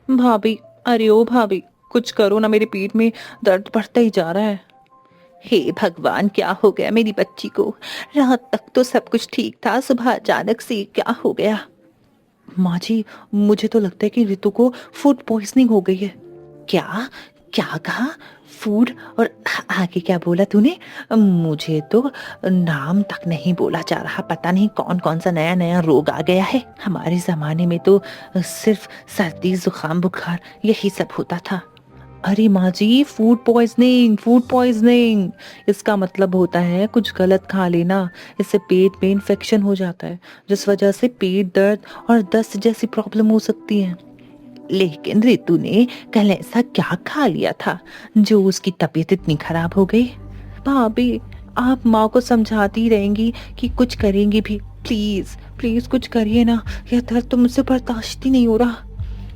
भाभी, अरे ओ भाभी, कुछ करो ना, मेरे पेट में दर्द बढ़ता ही जा रहा है। हे भगवान, क्या हो गया मेरी बच्ची को? रात तक तो सब कुछ ठीक था, सुबह अचानक से क्या हो गया? माँ जी, मुझे तो लगता है कि रितु को फूड पॉइजनिंग हो गई है। क्या? क्या कहा? फूड? और आगे क्या बोला तूने? मुझे तो नाम तक नहीं बोला जा रहा। पता नहीं कौन कौन सा नया नया रोग आ गया है। हमारे जमाने में तो सिर्फ सर्दी जुकाम बुखार यही सब होता था। अरे माँ जी, फूड पॉइजनिंग, फूड पॉइजनिंग, इसका मतलब होता है कुछ गलत खा लेना। इससे पेट में इन्फेक्शन हो जाता है, जिस वजह से पेट दर्द और दस्त जैसी प्रॉब्लम हो सकती है। लेकिन रितु ने कल ऐसा क्या खा लिया था जो उसकी तबीयत इतनी खराब हो गई? भाभी, आप माँ को समझाती रहेंगी कि कुछ करेंगी भी। प्लीज प्लीज कुछ करिए ना, यह दर्द तो मुझसे बर्दाश्त ही नहीं हो रहा।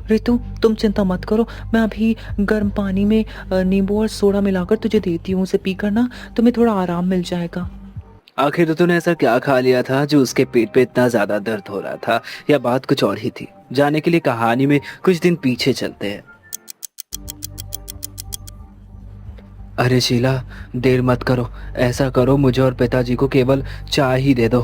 रितु, तुम चिंता मत करो, मैं अभी गर्म पानी में नींबू और सोडा मिलाकर तुझे देती हूँ, उसे पी कर ना तुम्हें थोड़ा आराम मिल जाएगा। आखिर तो तूने ऐसा क्या खा लिया था जो उसके पेट पे इतना ज्यादा दर्द हो रहा था, या बात कुछ और ही थी? जाने के लिए कहानी में कुछ दिन पीछे चलते हैं। अरे शीला, देर मत करो। ऐसा करो, मुझे और पिताजी को केवल चाय ही दे दो।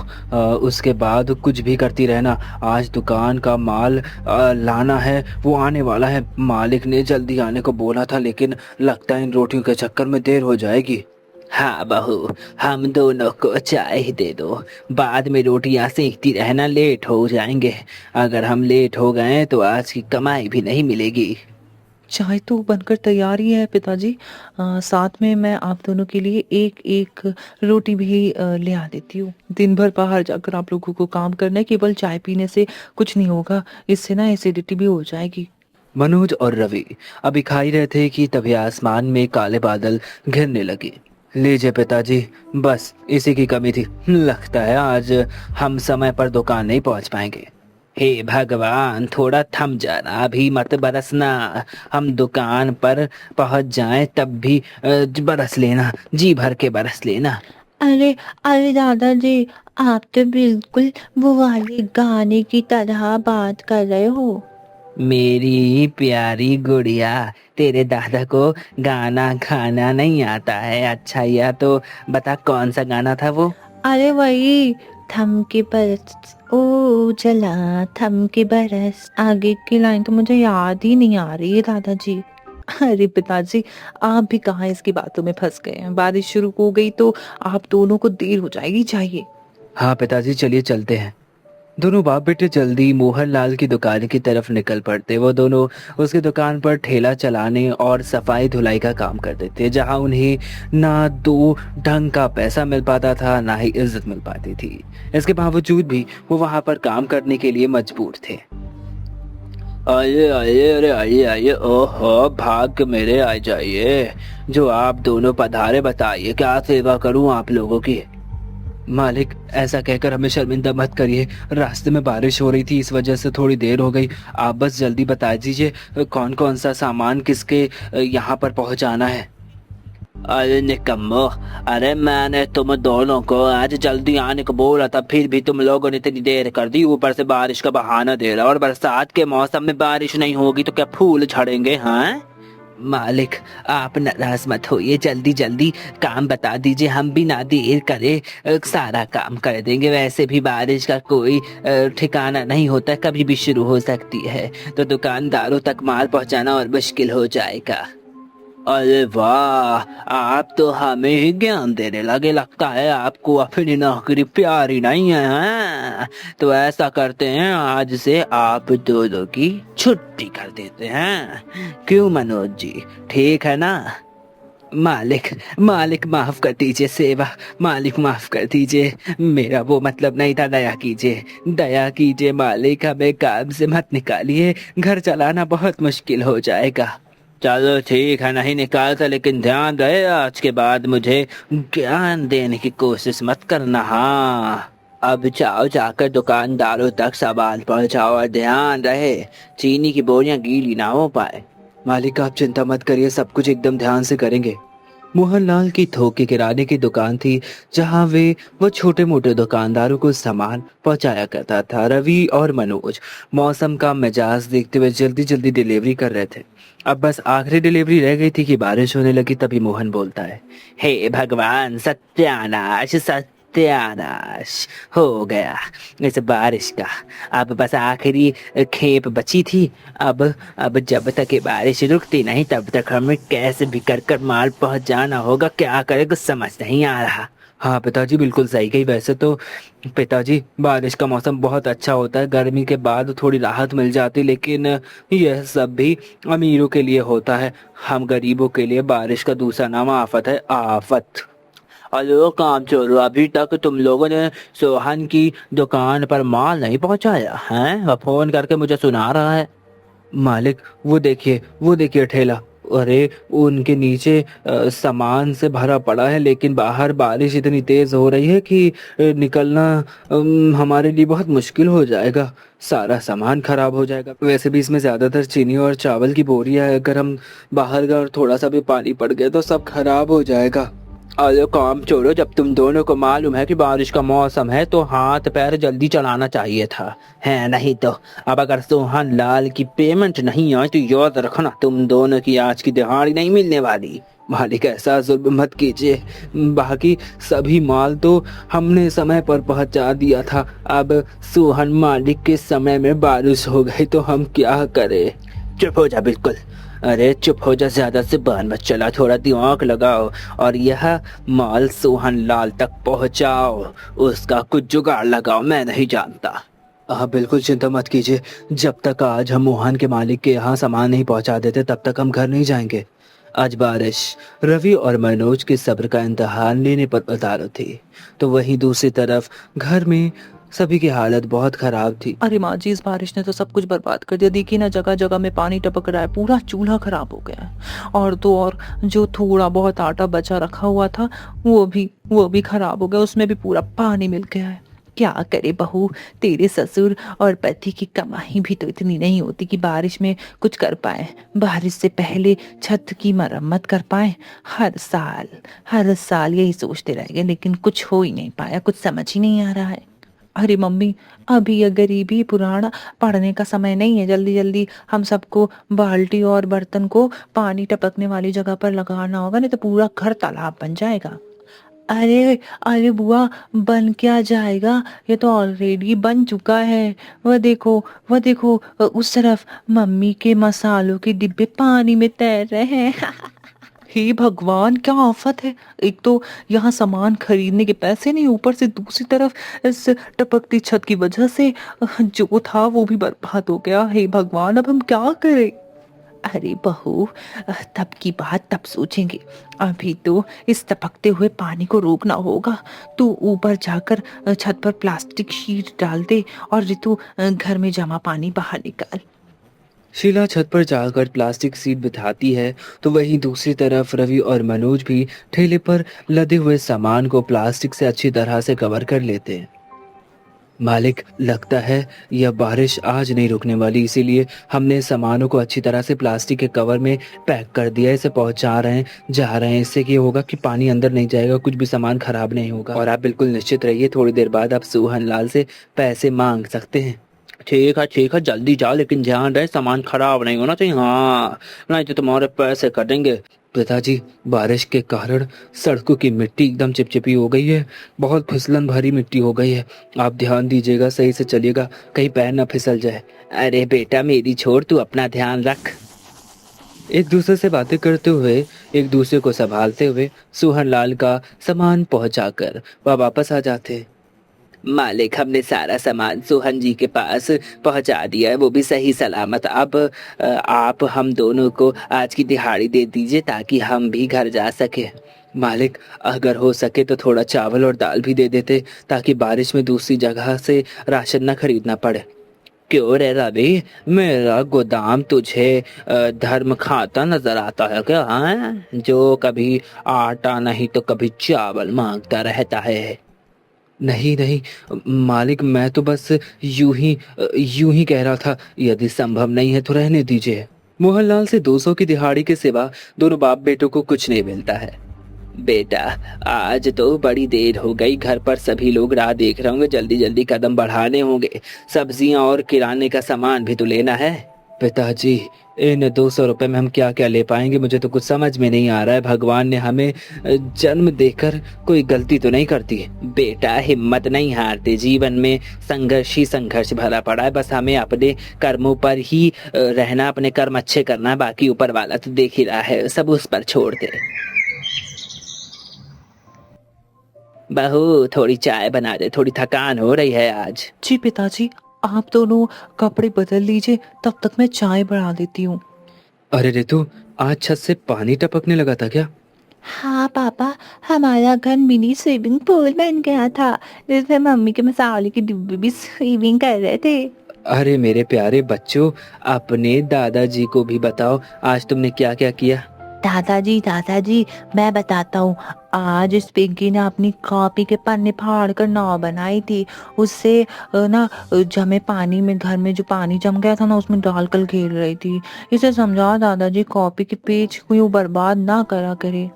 उसके बाद कुछ भी करती रहना। आज दुकान का माल लाना है, वो आने वाला है। मालिक ने जल्दी आने को बोला था, लेकिन लगता है इन रोटियों के चक्कर में देर हो जाएगी। हाँ बहू, हम दोनों को चाय ही दे दो। बाद में रोटियां सेकती रहना, लेट हो जाएंगे। अगर हम लेट हो गए तो आज की कमाई भी नहीं मिलेगी। चाय तो बनकर तैयार ही है पिताजी। साथ में मैं आप दोनों के लिए एक एक रोटी भी ले आ देती हूँ। दिन भर बाहर जाकर आप लोगों को काम करना है, केवल चाय पीने से कुछ नहीं होगा, इससे ना एसिडिटी भी हो जाएगी। मनोज और रवि अभी खा ही रहे थे कि तभी आसमान में काले बादल घिरने लगे। लीजिए पिताजी, बस इसी की कमी थी। लगता है आज हम समय पर दुकान नहीं पहुंच पाएंगे। हे भगवान, थोड़ा थम जाना, अभी मत बरसना। हम दुकान पर पहुंच जाएं तब भी बरस लेना, जी भर के बरस लेना। अरे अरे दादाजी, आप तो बिल्कुल वो वाले गाने की तरह बात कर रहे हो। मेरी प्यारी गुड़िया, तेरे दादा को गाना गाना नहीं आता है? अच्छा, या तो बता कौन सा गाना था वो? अरे वही, थम के बरस ओ जला, थम के बरस। आगे की लाइन तो मुझे याद ही नहीं आ रही है दादाजी। अरे पिताजी, आप भी कहाँ इसकी बातों में फंस गए हैं। बारिश शुरू हो गई तो आप दोनों को देर हो जाएगी, चाहिए। हाँ पिताजी, चलिए चलते हैं। दोनों बाप बेटे जल्दी मोहन लाल की दुकान की तरफ निकल पड़ते। वो दोनों उसकी दुकान पर ठेला चलाने और सफाई धुलाई का काम करते थे, जहां उन्हें ना दो ढंग का पैसा मिल पाता था, ना ही इज्जत मिल पाती थी। इसके बावजूद भी वो वहां पर काम करने के लिए मजबूर थे। आइए आइए, अरे आइए आइए, ओहो भाग मेरे, आ जाइए। जो आप दोनों पधारे, बताइए क्या सेवा करूं आप लोगों की? मालिक, ऐसा कहकर हमें शर्मिंदा मत करिए। रास्ते में बारिश हो रही थी, इस वजह से थोड़ी देर हो गई। आप बस जल्दी बता दीजिए कौन कौन सा सामान किसके यहाँ पर पहुँचाना है। अरे निकम्मो, अरे मैंने तुम दोनों को आज जल्दी आने को बोला था, फिर भी तुम लोगों ने इतनी देर कर दी। ऊपर से बारिश का बहाना दे रहा, और बरसात के मौसम में बारिश नहीं होगी तो क्या फूल झड़ेंगे? हाँ मालिक, आप नाराज मत होइए, जल्दी जल्दी काम बता दीजिए, हम भी ना देर करे सारा काम कर देंगे। वैसे भी बारिश का कोई ठिकाना नहीं होता, कभी भी शुरू हो सकती है, तो दुकानदारों तक माल पहुंचाना और मुश्किल हो जाएगा। अरे वाह, आप तो हमें ही ज्ञान देने लगे। लगता है आपको अपनी नौकरी प्यारी नहीं है, हाँ? तो ऐसा करते हैं, आज से आप दोनों की छुट्टी कर देते हैं। क्यों मनोज जी, ठीक है ना? मालिक, मालिक माफ कर दीजिए, सेवा मालिक माफ कर दीजिए। मेरा वो मतलब नहीं था, दया कीजिए, दया कीजिए मालिक, हमें काम से मत निकालिए, घर चलाना बहुत मुश्किल हो जाएगा। चलो ठीक है, नहीं निकालता, लेकिन ध्यान रहे आज के बाद मुझे ज्ञान देने की कोशिश मत करना। हाँ, अब जाओ, जाकर दुकानदारों तक सामान पहुंचाओ, और ध्यान रहे चीनी की बोरियां गीली ना हो पाए। मालिक आप चिंता मत करिए, सब कुछ एकदम ध्यान से करेंगे। मोहनलाल की थोक के किराने की दुकान थी, जहां वो छोटे मोटे दुकानदारों को सामान पहुंचाया करता था। रवि और मनोज मौसम का मिजाज देखते हुए जल्दी जल्दी डिलीवरी कर रहे थे। अब बस आखिरी डिलीवरी रह गई थी कि बारिश होने लगी। तभी मोहन बोलता है, हे भगवान, सत्यानाश सत्यानाश हो गया इस बारिश का। अब बस आखिरी खेप बची थी। अब जब तक ये बारिश रुकती नहीं तब तक हमें कैसे भी कर माल पहुंचाना होगा। क्या करे कुछ समझ नहीं आ रहा। हाँ पिताजी, बिल्कुल सही कही। वैसे तो पिताजी, बारिश का मौसम बहुत अच्छा होता है, गर्मी के बाद थोड़ी राहत मिल जाती, लेकिन यह सब भी अमीरों के लिए होता है। हम गरीबों के लिए बारिश का दूसरा नाम आफत है, आफत। हेलो काम चोरों, अभी तक तुम लोगों ने सोहन की दुकान पर माल नहीं पहुंचाया है? वह फोन करके मुझे सुना रहा है। मालिक, वो देखिए ठेला। अरे उनके नीचे सामान से भरा पड़ा है, लेकिन बाहर बारिश इतनी तेज हो रही है कि निकलना हमारे लिए बहुत मुश्किल हो जाएगा। सारा सामान खराब हो जाएगा। वैसे भी इसमें ज्यादातर चीनी और चावल की बोरियां है। अगर हम बाहर गए और थोड़ा सा भी पानी पड़ गया तो सब खराब हो जाएगा। अरे काम छोड़ो, जब तुम दोनों को मालूम है कि बारिश का मौसम है तो हाथ पैर जल्दी चलाना चाहिए था, है नहीं तो अब अगर सोहन लाल की पेमेंट नहीं आई तो याद रखना तुम दोनों की आज की दिहाड़ी नहीं मिलने वाली। मालिक, ऐसा जुल्म मत कीजिए। बाकी सभी माल तो हमने समय पर पहुंचा दिया था। अब सोहन मालिक के समय में बारिश हो गई तो हम क्या करें? चुप हो जा, बिल्कुल। अरे चुप हो जा, ज्यादा से बान मत चला, थोड़ा दिमाग लगाओ और यह माल सोहन लाल तक पहुंचाओ। उसका कुछ जुगाड़ लगाओ, मैं नहीं जानता। हाँ बिल्कुल, चिंता मत कीजिए। जब तक आज हम मोहन के मालिक के यहाँ सामान नहीं पहुंचा देते तब तक हम घर नहीं जाएंगे। आज बारिश रवि और मनोज के सब्र का इम्तिहान लेने पर उतारू थी, तो वहीं दूसरी तरफ घर में सभी की हालत बहुत खराब थी। अरे माँ जी, इस बारिश ने तो सब कुछ बर्बाद कर दिया। देखिए ना, जगह जगह में पानी टपक रहा है, पूरा चूल्हा खराब हो गया है। और तो और जो थोड़ा बहुत आटा बचा रखा हुआ था वो भी खराब हो गया, उसमें भी पूरा पानी मिल गया है। क्या करे बहू, तेरे ससुर और पति की कमाई भी तो इतनी नहीं होती कि बारिश में कुछ कर पाए, बारिश से पहले छत की मरम्मत कर पाए। हर साल यही सोचते रह गए, लेकिन कुछ हो ही नहीं पाया, कुछ समझ ही नहीं आ रहा है। अरे मम्मी, अभी ये गरीबी पुराना पढ़ने का समय नहीं है। जल्दी जल्दी हम सबको बाल्टी और बर्तन को पानी टपकने वाली जगह पर लगाना होगा, नहीं तो पूरा घर तालाब बन जाएगा। अरे अरे बुआ, बन क्या जाएगा, ये तो ऑलरेडी बन चुका है। वह देखो उस तरफ मम्मी के मसालों के डिब्बे पानी में तैर रहे हैं। हे भगवान, क्या आफत है। एक तो यहाँ सामान खरीदने के पैसे नहीं, ऊपर से दूसरी तरफ इस टपकती छत की वजह से जो था वो भी बर्बाद हो गया। हे भगवान, अब हम क्या करें। अरे बहू, तब की बात तब सोचेंगे, अभी तो इस टपकते हुए पानी को रोकना होगा। तू ऊपर जाकर छत पर प्लास्टिक शीट डाल दे और ऋतु घर में जमा पानी बाहर निकाल। शीला छत पर जाकर प्लास्टिक सीट बिठाती है, तो वहीं दूसरी तरफ रवि और मनोज भी ठेले पर लदे हुए सामान को प्लास्टिक से अच्छी तरह से कवर कर लेते हैं। मालिक, लगता है यह बारिश आज नहीं रुकने वाली, इसीलिए हमने सामानों को अच्छी तरह से प्लास्टिक के कवर में पैक कर दिया है। इसे पहुंचा रहे हैं, जा रहे हैं। इससे क्या होगा कि पानी अंदर नहीं जाएगा, कुछ भी सामान खराब नहीं होगा। और आप बिल्कुल निश्चित रहिए, थोड़ी देर बाद आप सोहन लाल से पैसे मांग सकते हैं। ठीक है, जल्दी जाओ, लेकिन ध्यान रहे सामान खराब नहीं होना चाहिए। हाँ, नहीं तो तुम्हारे पैसे कटेंगे। पिताजी, बारिश के कारण सड़कों की मिट्टी एकदम चिपचिपी हो गई है, बहुत फिसलन भरी मिट्टी हो गई है। आप ध्यान दीजिएगा, सही से चलिएगा, कहीं पैर ना फिसल जाए। अरे बेटा मेरी छोड़, तू अपना ध्यान रख। एक दूसरे से बातें करते हुए, एक दूसरे को संभालते हुए सोहन लाल का सामान पहुंचाकर वह वापस आ जाते। मालिक, हमने सारा सामान सोहन जी के पास पहुंचा दिया है, वो भी सही सलामत। अब आप हम दोनों को आज की दिहाड़ी दे दीजिए ताकि हम भी घर जा सके। मालिक, अगर हो सके तो थोड़ा चावल और दाल भी दे देते ताकि बारिश में दूसरी जगह से राशन न खरीदना पड़े। क्यों रे रवि, मेरा गोदाम तुझे धर्म खाता नजर आता है क्या? हाँ, जो कभी आटा नहीं तो कभी चावल मांगता रहता है। नहीं मालिक, मैं तो बस यूं ही कह रहा था। यदि संभव नहीं है तो रहने दीजिए। मोहनलाल से 200 की दिहाड़ी के सिवा दोनों बाप बेटों को कुछ नहीं मिलता है। बेटा, आज तो बड़ी देर हो गई, घर पर सभी लोग राह देख रहे होंगे, जल्दी जल्दी कदम बढ़ाने होंगे, सब्जियां और किराने का सामान भी तो लेना है। पिताजी, इन 200 रुपए में हम क्या क्या ले पाएंगे, मुझे तो कुछ समझ में नहीं आ रहा है। भगवान ने हमें जन्म देकर कोई गलती तो नहीं करती है। बेटा, हिम्मत नहीं हारते, जीवन में संघर्ष ही संघर्ष भरा पड़ा है, बस हमें अपने कर्मों पर ही रहना, अपने कर्म अच्छे करना है, बाकी ऊपर वाला तो देख ही रहा है, सब उस पर छोड़ दे। बहू, थोड़ी चाय बना दे, थोड़ी थकान हो रही है आज। जी पिताजी, आप दोनों कपड़े बदल लीजिए, तब तक मैं चाय बना देती हूँ। अरे रितु, आज छत से पानी टपकने लगा था क्या? हाँ पापा, हमारा घर मिनी स्विमिंग पूल बन गया था, जिसमें मम्मी के मसाले की डिब्बे भी स्विमिंग कर रहे थे। अरे मेरे प्यारे बच्चों, अपने दादाजी को भी बताओ आज तुमने क्या क्या किया। दादाजी, मैं बताता हूँ। आज इस पिंकी ने अपनी कॉपी के पन्ने फाड़ कर नाव बनाई थी। उससे जमे पानी में, घर में जो पानी जम गया था ना, उसमें डालकर खेल रही थी। इसे समझाओ दादाजी, कॉपी के पेज को बर्बाद ना करा करे।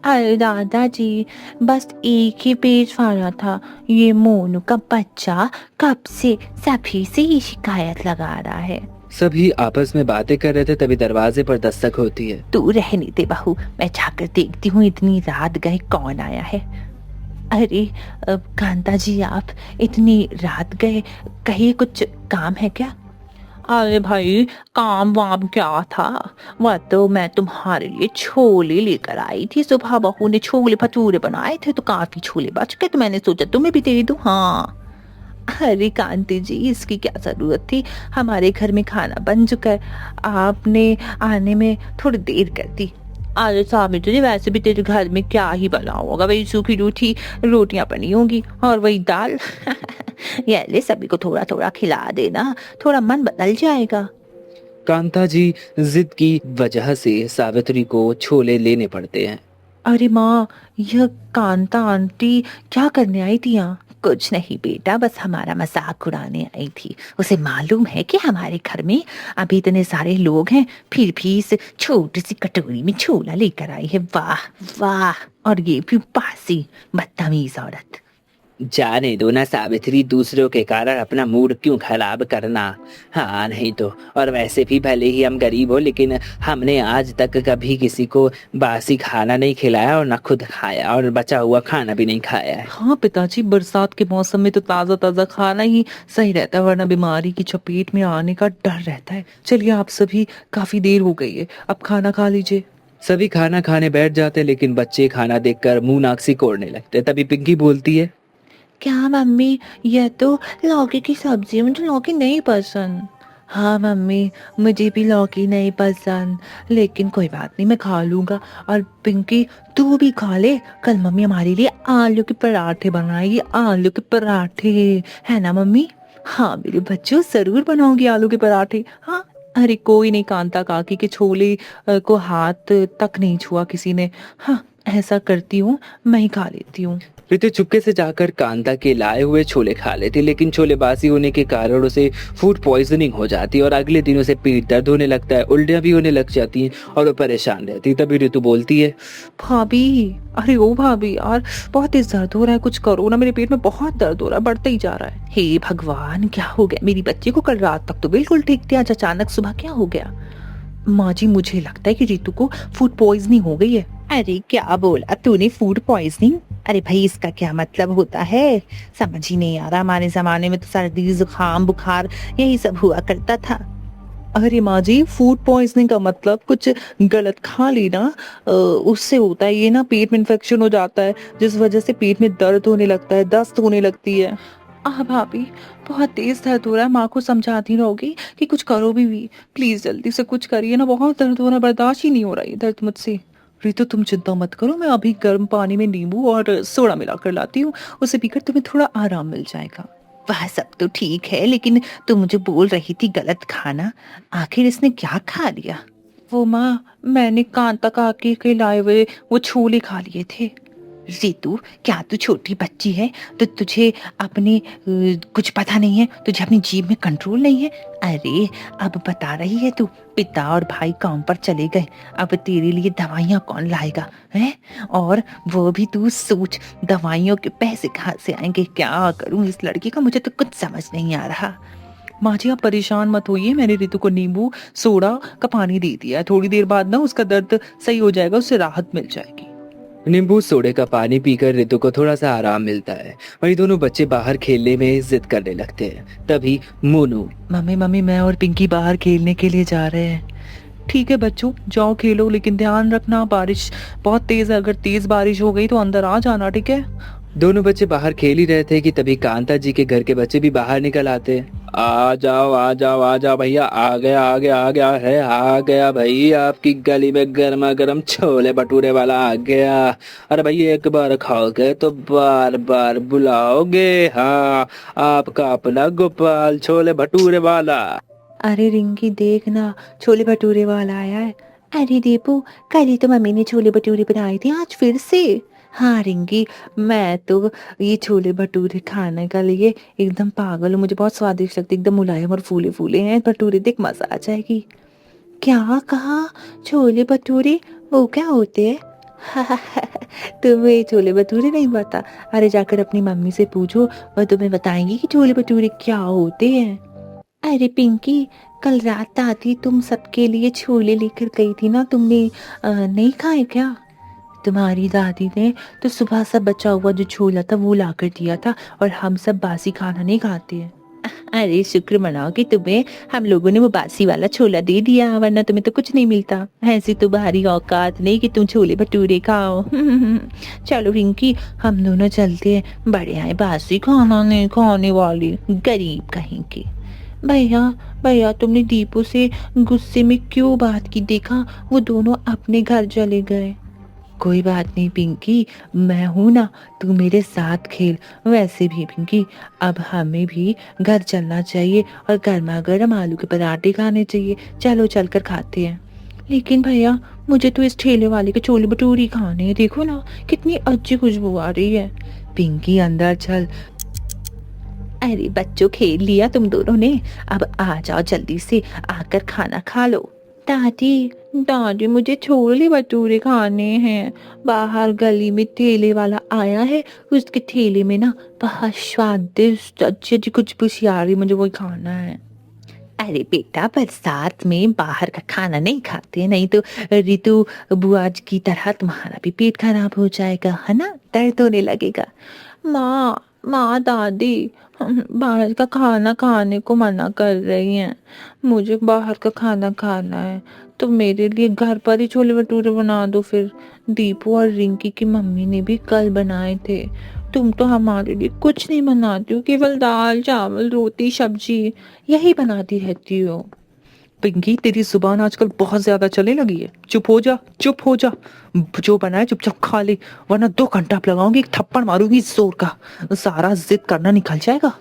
अरे दादाजी, बस एक ही पेज फाड़ा था। ये मोनू का बच्चा कब से सभी से ही शिकायत लगा रहा है। सभी आपस में बातें कर रहे थे, तभी दरवाजे पर दस्तक होती है। तू रहने दे बहू, मैं जाकर देखती हूँ इतनी रात गए कौन आया है। अरे कांता जी, आप इतनी रात गए, कहीं कुछ काम है क्या? अरे भाई, काम वाम क्या था, वह तो मैं तुम्हारे लिए छोले लेकर आई थी। सुबह बहू ने छोले भटूरे बनाए थे, तो काफी छोले बच गए, तो मैंने सोचा तुम्हें भी दे दूं। हाँ। अरे कांति जी, इसकी क्या जरूरत थी, हमारे घर में खाना बन चुका है, आपने आने में थोड़ी देर कर दी। अरे साबित्री जी, वैसे भी तेरे घर में क्या ही बना होगा, वही सूखी रूठी रोटियां बनी होंगी और वही दाल। ये ले, सभी को थोड़ा थोड़ा खिला देना, थोड़ा मन बदल जाएगा। कांता जी जिद की वजह से सावित्री को छोले लेने पड़ते हैं। अरे माँ, यह कांता आंटी क्या करने आई थी यहाँ? कुछ नहीं बेटा, बस हमारा मजाक उड़ाने आई थी। उसे मालूम है कि हमारे घर में अभी इतने सारे लोग हैं, फिर भी इस छोटी सी कटोरी में छोला लेकर आई है। वाह वाह, और ये भी बासी, बदतमीज औरत। जाने दो ना सावित्री, दूसरों के कारण अपना मूड क्यों खराब करना। हाँ नहीं तो, और वैसे भी भले ही हम गरीब हो, लेकिन हमने आज तक कभी किसी को बासी खाना नहीं खिलाया और ना खुद खाया, और बचा हुआ खाना भी नहीं खाया है। हाँ पिताजी, बरसात के मौसम में तो ताज़ा ताज़ा खाना ही सही रहता है, वरना बीमारी की चपेट में आने का डर रहता है। चलिए, आप सभी, काफी देर हो गई है, अब खाना खा लीजिए। सभी खाना खाने बैठ जाते, लेकिन बच्चे खाना देखकर मुंह नाक सिकोड़ने लगते। तभी पिंकी बोलती है, क्या मम्मी, यह तो लौकी की सब्जी है, मुझे लौकी नहीं पसंद। हाँ मम्मी, मुझे भी लौकी नहीं पसंद, लेकिन कोई बात नहीं, मैं खा लूंगा। और पिंकी, तू भी खा ले, कल मम्मी हमारे लिए आलू के पराठे बनाएगी, आलू के पराठे, है ना मम्मी? हाँ मेरे बच्चों, जरूर बनाऊंगी आलू के पराठे। हाँ। अरे कोई नहीं, कांता काकी के छोले को हाथ तक नहीं छुआ किसी ने। हाँ, ऐसा करती हूँ, मैं ही खा लेती हूँ। रितु चुपके से जाकर कांता के लाए हुए छोले खा लेती, लेकिन छोले बासी होने के कारण उसे फूड पॉइजनिंग हो जाती है और अगले दिन उसे पेट दर्द होने लगता है, उल्टियां भी होने लग जाती हैं और वो परेशान रहती है। तभी रितु बोलती है, भाभी, अरे ओ भाभी यार, बहुत तेज दर्द हो रहा है, कुछ करो ना, मेरे पेट में बहुत दर्द हो रहा है, बढ़ते ही जा रहा है। हे भगवान, क्या हो गया मेरी बच्ची को? कल रात तक तो बिल्कुल ठीक थी, आज अचानक सुबह क्या हो गया? माँ जी, मुझे लगता है कि रितु को फूड पॉइजनिंग हो गई है। अरे क्या बोला तूने, फूड पॉइजनिंग? अरे भाई, इसका क्या मतलब होता है, समझ ही नहीं आ रहा। हमारे जमाने में तो सर्दी जुकाम बुखार यही सब हुआ करता था। अरे माँ जी, फूड पॉइजनिंग का मतलब कुछ गलत खा लेना, उससे होता है ये ना, पेट में इन्फेक्शन हो जाता है, जिस वजह से पेट में दर्द होने लगता है, दस्त होने लगती है। भाभी, बहुत तेज दर्द हो रहा है, माँ को समझाती रहोगी कि कुछ करो भी प्लीज जल्दी से कुछ करिए ना, बहुत दर्द हो रहा है, बर्दाश्त ही नहीं हो रहा है दर्द मुझसे। रितु, तुम चिंता मत करो, मैं अभी गर्म पानी में नींबू और सोडा मिलाकर लाती हूँ, उसे पीकर तुम्हें थोड़ा आराम मिल जाएगा। वह सब तो ठीक है, लेकिन तू मुझे बोल रही थी गलत खाना, आखिर इसने क्या खा लिया? वो माँ, मैंने कांता काकी के लाए हुए वो छोले खा लिए थे। रितु, क्या तू छोटी बच्ची है तो तुझे अपने कुछ पता नहीं है? तुझे अपनी जीभ में कंट्रोल नहीं है? अरे अब बता रही है तू, पिता और भाई काम पर चले गए, अब तेरे लिए दवाइयाँ कौन लाएगा है? और वो भी तू सोच, दवाइयों के पैसे कहाँ से आएंगे? क्या करूँ इस लड़की का, मुझे तो कुछ समझ नहीं आ रहा। माँ जी आप परेशान मत होइए, मैंने रितु को नींबू सोडा का पानी दे दिया है, थोड़ी देर बाद ना उसका दर्द सही हो जाएगा, उससे राहत मिल जाएगी। नींबू सोडे का पानी पीकर रितु को थोड़ा सा आराम मिलता है। वहीं दोनों बच्चे बाहर खेलने में जिद करने लगते हैं। तभी मोनू, मम्मी मम्मी मैं और पिंकी बाहर खेलने के लिए जा रहे हैं। ठीक है बच्चों जाओ खेलो, लेकिन ध्यान रखना बारिश बहुत तेज है, अगर तेज बारिश हो गई तो अंदर आ जाना, ठीक है? दोनों बच्चे बाहर खेल ही रहे थे कि तभी कांता जी के घर के बच्चे भी बाहर निकल आते हैं। आ जाओ आ जाओ आ जाओ भैया, आ गया है, आ गया भाई, आपकी गली में गर्मा गर्म छोले भटूरे वाला आ गया। अरे भाई एक बार खाओगे तो बार बार बुलाओगे। हाँ, आपका अपना गोपाल छोले भटूरे वाला। अरे रिंकी देख ना, छोले भटूरे वाला आया है। अरे दीपू, कल ही तो मम्मी ने छोले भटूरे बनाए थे, आज फिर से? हाँ रिंकी, मैं तो ये छोले भटूरे खाने के लिए एकदम पागल हूँ, मुझे बहुत स्वादिष्ट लगते, एकदम मुलायम और फूले फूले हैं भटूरे, देख मजा आ जाएगी। क्या कहा? छोले भटूरे वो क्या होते हैं? तुम्हें छोले भटूरे नहीं पता? अरे जाकर अपनी मम्मी से पूछो, वह तुम्हें बताएंगी कि छोले भटूरे क्या होते हैं। अरे पिंकी, कल रात दादी तुम सबके लिए छोले लेकर गई थी ना, तुमने नहीं खाए क्या? तुम्हारी दादी ने तो सुबह सब बचा हुआ जो छोला था वो ला कर दिया था, और हम सब बासी खाना नहीं खाते हैं। अरे शुक्र मनाओ कि तुम्हें हम लोगों ने वो बासी वाला छोला दे दिया, वरना तुम्हें तो कुछ नहीं मिलता। ऐसी तुम्हारी औकात नहीं कि तुम छोले भटूरे खाओ। चलो रिंकी, हम दोनों चलते हैं, बड़े आए बासी खाना नहीं खाने वाली गरीब कहीं के। भैया भैया, तुमने दीपू से गुस्से में क्यों बात की? देखा वो दोनों अपने घर चले गए। कोई बात नहीं पिंकी, मैं हूं ना, तू मेरे साथ खेल। वैसे भी पिंकी, अब हमें भी घर चलना चाहिए और गर्मा गर्म आलू के पराठे खाने चाहिए। चलो चलकर खाते हैं। लेकिन भैया, मुझे तो इस ठेले वाले के छोले भटूरे खाने हैं, देखो ना कितनी अच्छी खुशबू आ रही है। पिंकी अंदर चल। अरे बच्चों, खेल लिया तुम दोनों ने, अब आ जाओ जल्दी से, आकर खाना खा लो। दादी दादी, मुझे छोले भटूरे खाने हैं, बाहर गली में ठेले वाला आया है, उसके ठेले में ना बहुत स्वादिष्ट अच्छी अच्छी खुशबू आ रही, मुझे वही खाना है। अरे बेटा, बरसात में बाहर का खाना नहीं खाते, नहीं तो रितु बुआ की तरह तुम्हारा भी पेट खराब हो जाएगा, है ना, दर्द होने लगेगा। माँ माँ दादी, बाहर का खाना खाने को मना कर रही हैं, मुझे बाहर का खाना खाना है, तो मेरे लिए घर पर ही छोले भटूरे बना दो फिर। दीपू और रिंकी की मम्मी ने भी कल बनाए थे, तुम तो हमारे लिए कुछ नहीं बनाती हो, केवल दाल चावल रोटी सब्जी यही बनाती रहती हो। पिंकी तेरी जुबान आजकल बहुत ज्यादा चलने लगी है, चुप हो जा चुप हो जा, जो बनाए चुपचाप खा ले, वरना 2 घंटा लगाऊंगी, एक थप्पड़ मारूंगी जोर का, सारा जिद करना निकल जाएगा।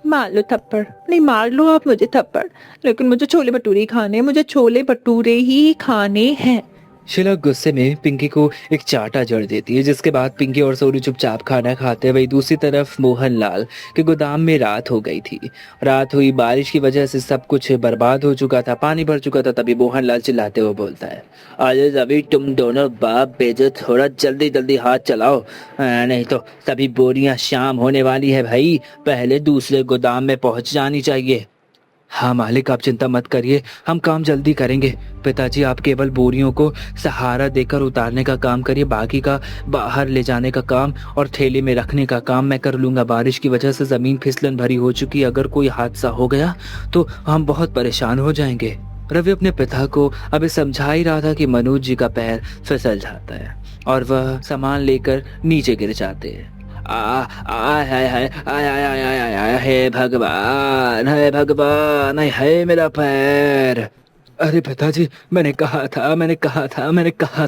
मार लो थप्पड़, नहीं मार लो आप मुझे थप्पड़, लेकिन मुझे छोले भटूरे खाने हैं, मुझे छोले भटूरे ही खाने हैं। शीला गुस्से में पिंकी को एक चाटा जड़ देती है, जिसके बाद पिंकी और सोनू चुपचाप खाना खाते। वही दूसरी तरफ मोहनलाल के गोदाम में रात हो गई थी। रात हुई, बारिश की वजह से सब कुछ बर्बाद हो चुका था, पानी भर चुका था। तभी मोहनलाल चिल्लाते हुए बोलता है, अरे अभी तुम दोनों बाप बेटे थोड़ा जल्दी जल्दी हाथ चलाओ, नहीं तो सभी बोरियां शाम होने वाली है भाई, पहले दूसरे गोदाम में पहुंच जानी चाहिए। हाँ मालिक, आप चिंता मत करिए, हम काम जल्दी करेंगे। पिताजी, आप केवल बोरियों को सहारा देकर उतारने का काम करिए, बाकी का बाहर ले जाने का काम और थैले में रखने का काम मैं कर लूँगा। बारिश की वजह से ज़मीन फिसलन भरी हो चुकी है, अगर कोई हादसा हो गया तो हम बहुत परेशान हो जाएंगे। रवि अपने पिता को अभी समझा ही रहा था कि मनोज जी का पैर फिसल जाता है और वह सामान लेकर नीचे गिर जाते हैं। हे भगवान, हे भगवान, है मेरा पैर। अरे पिताजी, मैंने कहा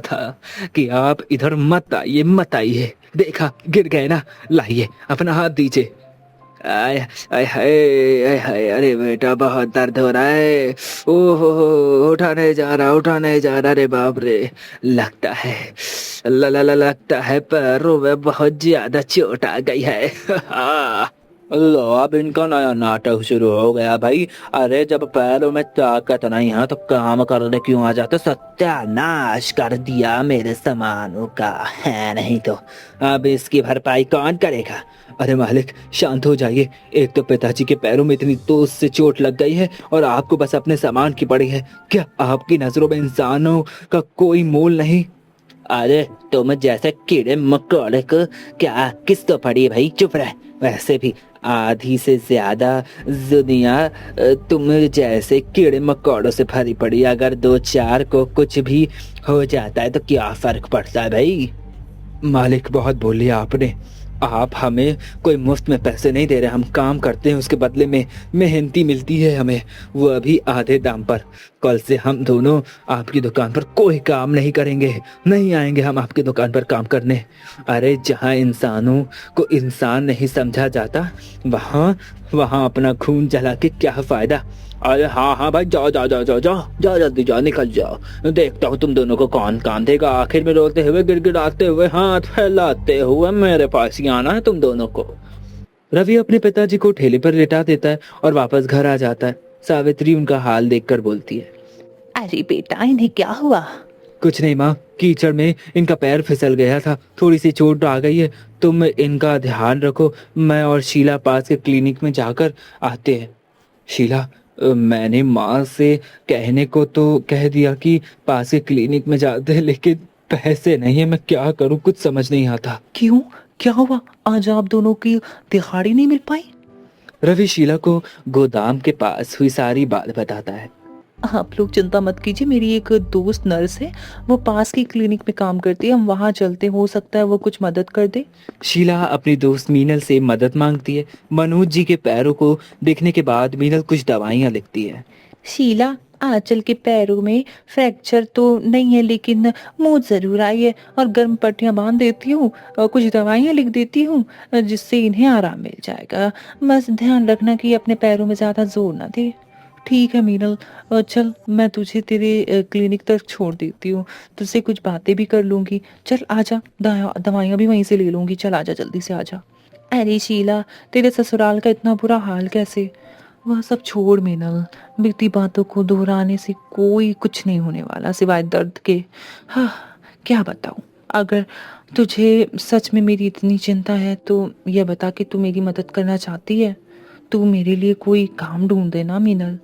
था कि आप इधर मत आइए। देखा, गिर गए ना, लाइए अपना हाथ दीजिए। आय आय हाय आय हाय, अरे बेटा बहुत दर्द हो रहा है। ओहो, उठा नहीं जा रहा रे बाप रे। लगता है लगता है पैरों में बहुत ज्यादा चोट आ गई है। लो, अब इनका नया नाटक शुरू हो गया भाई। अरे जब पैरों में ताकत नहीं है तो काम करने क्यों आ जाते? सत्यानाश कर दिया मेरे सामानों का है, नहीं तो अब इसकी भरपाई कौन करेगा? अरे मालिक शांत हो जाइए। एक तो पिताजी के पैरों में इतनी तेज से चोट लग गई है और आपको बस अपने सामान की पड़ी है। क्या आपकी नजरों में इंसानों का कोई मोल नहीं? अरे तुम जैसे कीड़े मकोड़े को क्या किसको पड़ी है भाई? चुप रह। वैसे भी आधी से ज्यादा दुनिया तुम जैसे कीड़े मकोड़ों से भरी पड़ी। अगर दो चार को कुछ भी हो जाता है तो क्या फर्क पड़ता है भाई? मालिक बहुत बोल लिया आपने। आप हमें कोई मुफ्त में पैसे नहीं दे रहे, हम काम करते हैं उसके बदले में मेहनती मिलती है हमें, वो अभी आधे दाम पर। कल से हम दोनों आपकी दुकान पर कोई काम नहीं करेंगे, नहीं आएंगे हम आपकी दुकान पर काम करने। अरे जहाँ इंसानों को इंसान नहीं समझा जाता वहाँ वहाँ अपना खून जला के क्या फायदा? अरे हाँ हाँ भाई, जाओ जाओ जाओ जाओ जाओ जाओ, जल्दी जाओ, निकल जाओ। देखता हूँ तुम दोनों को कौन काम देगा। आखिर में रोते हुए गिड़गिड़ाते हुए हाथ फैलाते हुए मेरे पास ही आना है तुम दोनों को। रवि अपने पिताजी को ठेले पर लेटा देता है और वापस घर आ जाता है। सावित्री उनका हाल देखकर बोलती है, अरे बेटा इन्हें क्या हुआ? कुछ नहीं माँ, कीचड़ में इनका पैर फिसल गया था, थोड़ी सी चोट आ गई है। तुम इनका ध्यान रखो, मैं और शीला पास के क्लिनिक में जाकर आते हैं। शीला, मैंने माँ से कहने को तो कह दिया कि पास के क्लिनिक में जाते हैं, लेकिन पैसे नहीं है, मैं क्या करूँ कुछ समझ नहीं आता। क्यों, क्या हुआ? आज आप दोनों की दिहाड़ी नहीं मिल पाई? रवि शीला को गोदाम के पास हुई सारी बात बताता है। आप लोग चिंता मत कीजिए, मेरी एक दोस्त नर्स है, वो पास की क्लिनिक में काम करती है, हम वहाँ चलते, हो सकता है वो कुछ मदद कर दे। शीला अपनी दोस्त मीनल से मदद मांगती है। मनोज जी के पैरों को देखने के बाद मीनल कुछ दवाइयाँ लिखती है। शीला, आंचल के पैरों में फ्रैक्चर तो नहीं है लेकिन मोच जरूर आई है, और गर्म पट्टियां बांध देती हूँ और कुछ दवाइयाँ लिख देती हूँ जिससे इन्हें आराम मिल जाएगा। बस ध्यान रखना कि अपने पैरों में ज़्यादा जोर ना दे। ठीक है मीनल, चल मैं तुझे तेरे क्लिनिक तक छोड़ देती हूँ, तुझसे कुछ बातें भी कर लूँगी। चल आजा, दवाइयाँ भी वहीं से ले लूँगी, चल आजा, जल्दी से आजा। अरे शीला, तेरे ससुराल का इतना बुरा हाल कैसे? वह सब छोड़ मीनल, बीती बातों को दोहराने से कोई कुछ नहीं होने वाला सिवाय दर्द के। हाँ, क्या बताऊँ। अगर तुझे सच में मेरी इतनी चिंता है तो यह बता कि तू मेरी मदद करना चाहती है। तू मेरे लिए कोई काम ढूंढ देना मीनल।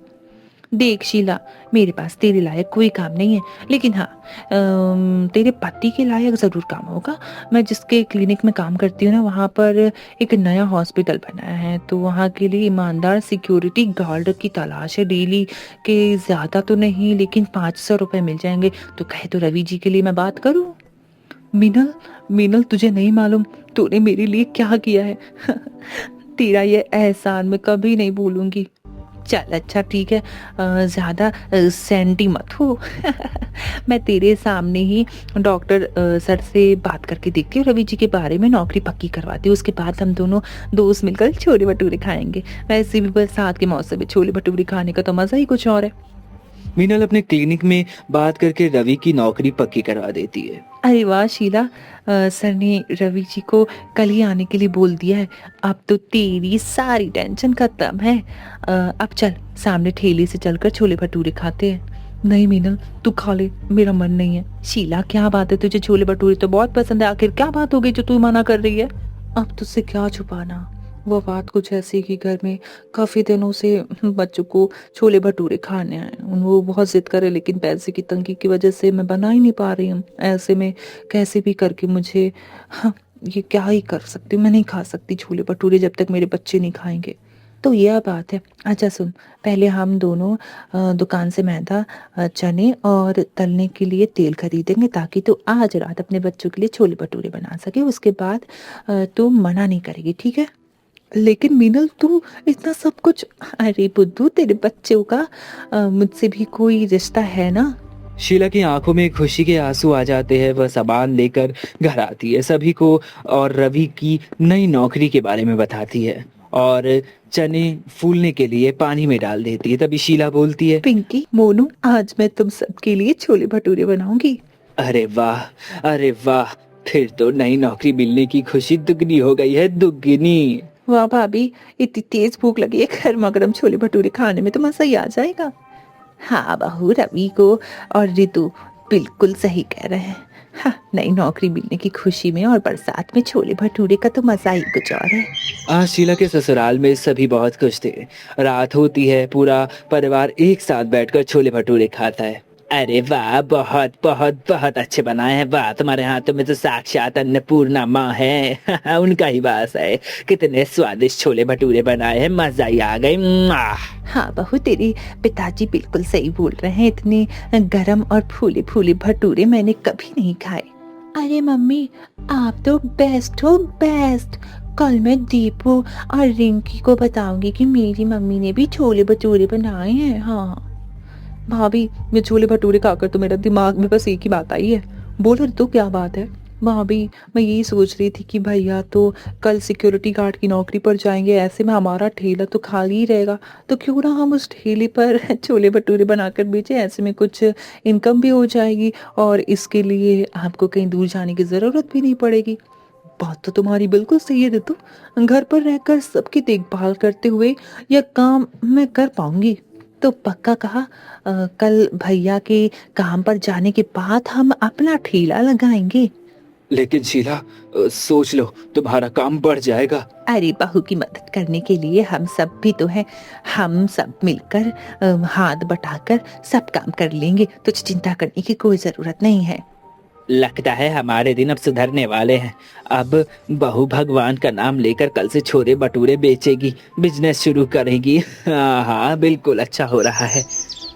देख शीला, मेरे पास तेरे लायक कोई काम नहीं है, लेकिन हाँ तेरे पति के लायक ज़रूर काम होगा। मैं जिसके क्लिनिक में काम करती हूँ ना, वहाँ पर एक नया हॉस्पिटल बनाया है, तो वहाँ के लिए ईमानदार सिक्योरिटी गार्ड की तलाश है। डेली के ज़्यादा तो नहीं, लेकिन 500 रुपये मिल जाएंगे। तो कहे तो रवि जी के लिए मैं बात करूँ। मीनल, मीनल तुझे नहीं मालूम तूने मेरे लिए क्या किया है। तेरा ये एहसान मैं कभी नहीं भूलूंगी। चल अच्छा ठीक है, ज़्यादा सेंटी मत हो। मैं तेरे सामने ही डॉक्टर सर से बात करके देखती हूँ, रवि जी के बारे में नौकरी पक्की करवाती हूँ। उसके बाद हम दोनों दोस्त मिलकर छोले भटूरे खाएंगे। वैसे भी बरसात के मौसम में छोले भटूरे खाने का तो मज़ा ही कुछ और है। मीनल अपने क्लिनिक में बात करके रवि की नौकरी पक्की करवा देती है। अरे वाह शीला, सर ने रवि जी को कल ही आने के लिए बोल दिया है। अब तो तेरी सारी टेंशन खत्म है। अब चल सामने ठेले से चलकर छोले भटूरे खाते हैं। नहीं मीनल, तू खा ले, मेरा मन नहीं है। शीला क्या बात है, तुझे छोले भटूरे तो बहुत पसंद है, आखिर क्या बात हो गई जो तू मना कर रही है? अब तुझसे क्या छुपाना, वो बात कुछ ऐसी कि घर में काफ़ी दिनों से बच्चों को छोले भटूरे खाने हैं। वो बहुत जिद करे, लेकिन पैसे की तंगी की वजह से मैं बना ही नहीं पा रही हूँ। ऐसे में कैसे भी करके मुझे, हाँ ये क्या ही कर सकती हूँ, मैं नहीं खा सकती छोले भटूरे जब तक मेरे बच्चे नहीं खाएंगे। तो यह बात है। अच्छा सुन, पहले हम दोनों दुकान से मैदा, चने और तलने के लिए तेल खरीदेंगे, ताकि तू आज रात अपने बच्चों के लिए छोले भटूरे बना सके। उसके बाद तू मना नहीं करेगी, ठीक है? लेकिन मीनल तू इतना सब कुछ, अरे बुद्धू, तेरे बच्चों का मुझसे भी कोई रिश्ता है ना। शीला की आंखों में खुशी के आंसू आ जाते हैं। वह सामान लेकर घर आती है, सभी को और रवि की नई नौकरी के बारे में बताती है। और चने फूलने के लिए पानी में डाल देती है। तभी शीला बोलती है, पिंकी, मोनू, आज मैं तुम सबके लिए छोले भटूरे बनाऊंगी। अरे वाह, अरे वाह, फिर तो नई नौकरी मिलने की खुशी दुगनी हो गई है, दुगनी। वाह भाभी, इतनी तेज भूख लगी है, गर्मा गर्म छोले भटूरे खाने में तो मजा ही आ जाएगा। हाँ बहू, रवि को और रितु बिल्कुल सही कह रहे हैं। हाँ, नई नौकरी मिलने की खुशी में और बरसात में छोले भटूरे का तो मजा ही कुछ और है। आज शीला के ससुराल में सभी बहुत खुश थे। रात होती है, पूरा परिवार एक साथ बैठकर छोले भटूरे खाता है। अरे वाह, बहुत बहुत बहुत अच्छे बनाए हैं, वाह, तुम्हारे हाथों में तो साक्षात अन्नपूर्णा माँ है। उनका ही वास है। कितने स्वादिष्ट छोले भटूरे बनाए हैं, मजा ही आ गई। हाँ बहू, तेरे पिताजी बिल्कुल सही बोल रहे हैं, इतने गरम और फूले फूले भटूरे मैंने कभी नहीं खाए। अरे मम्मी, आप तो बेस्ट हो, बेस्ट। कल मैं दीपू और रिंकी को बताऊंगी कि मेरी मम्मी ने भी छोले भटूरे बनाए हैं। हाँ भाभी, मैं छोले भटूरे खाकर तो मेरा दिमाग में बस एक ही बात आई है। बोलो तो क्या बात है? भाभी, मैं यही सोच रही थी कि भैया तो कल सिक्योरिटी गार्ड की नौकरी पर जाएंगे, ऐसे में हमारा ठेला तो खाली ही रहेगा, तो क्यों ना हम उस ठेले पर छोले भटूरे बनाकर बेचें, ऐसे में कुछ इनकम भी हो जाएगी और इसके लिए आपको कहीं दूर जाने की ज़रूरत भी नहीं पड़ेगी। बात तो तुम्हारी बिल्कुल सही है रितु, घर पर रहकर सबकी देखभाल करते हुए यह काम मैं कर पाऊंगी। तो पक्का कहा, कल भैया के काम पर जाने के बाद हम अपना ठेला लगाएंगे। लेकिन शीला, सोच लो, तुम्हारा काम बढ़ जाएगा। अरे बहू की मदद करने के लिए हम सब भी तो हैं, हम सब मिलकर हाथ बटाकर सब काम कर लेंगे, तुझे चिंता करने की कोई जरूरत नहीं है। लगता है हमारे दिन अब सुधरने वाले हैं। अब बहू भगवान का नाम लेकर कल से छोले भटूरे बेचेगी, बिजनेस शुरू करेगी। हाँ हाँ, बिल्कुल अच्छा हो रहा है।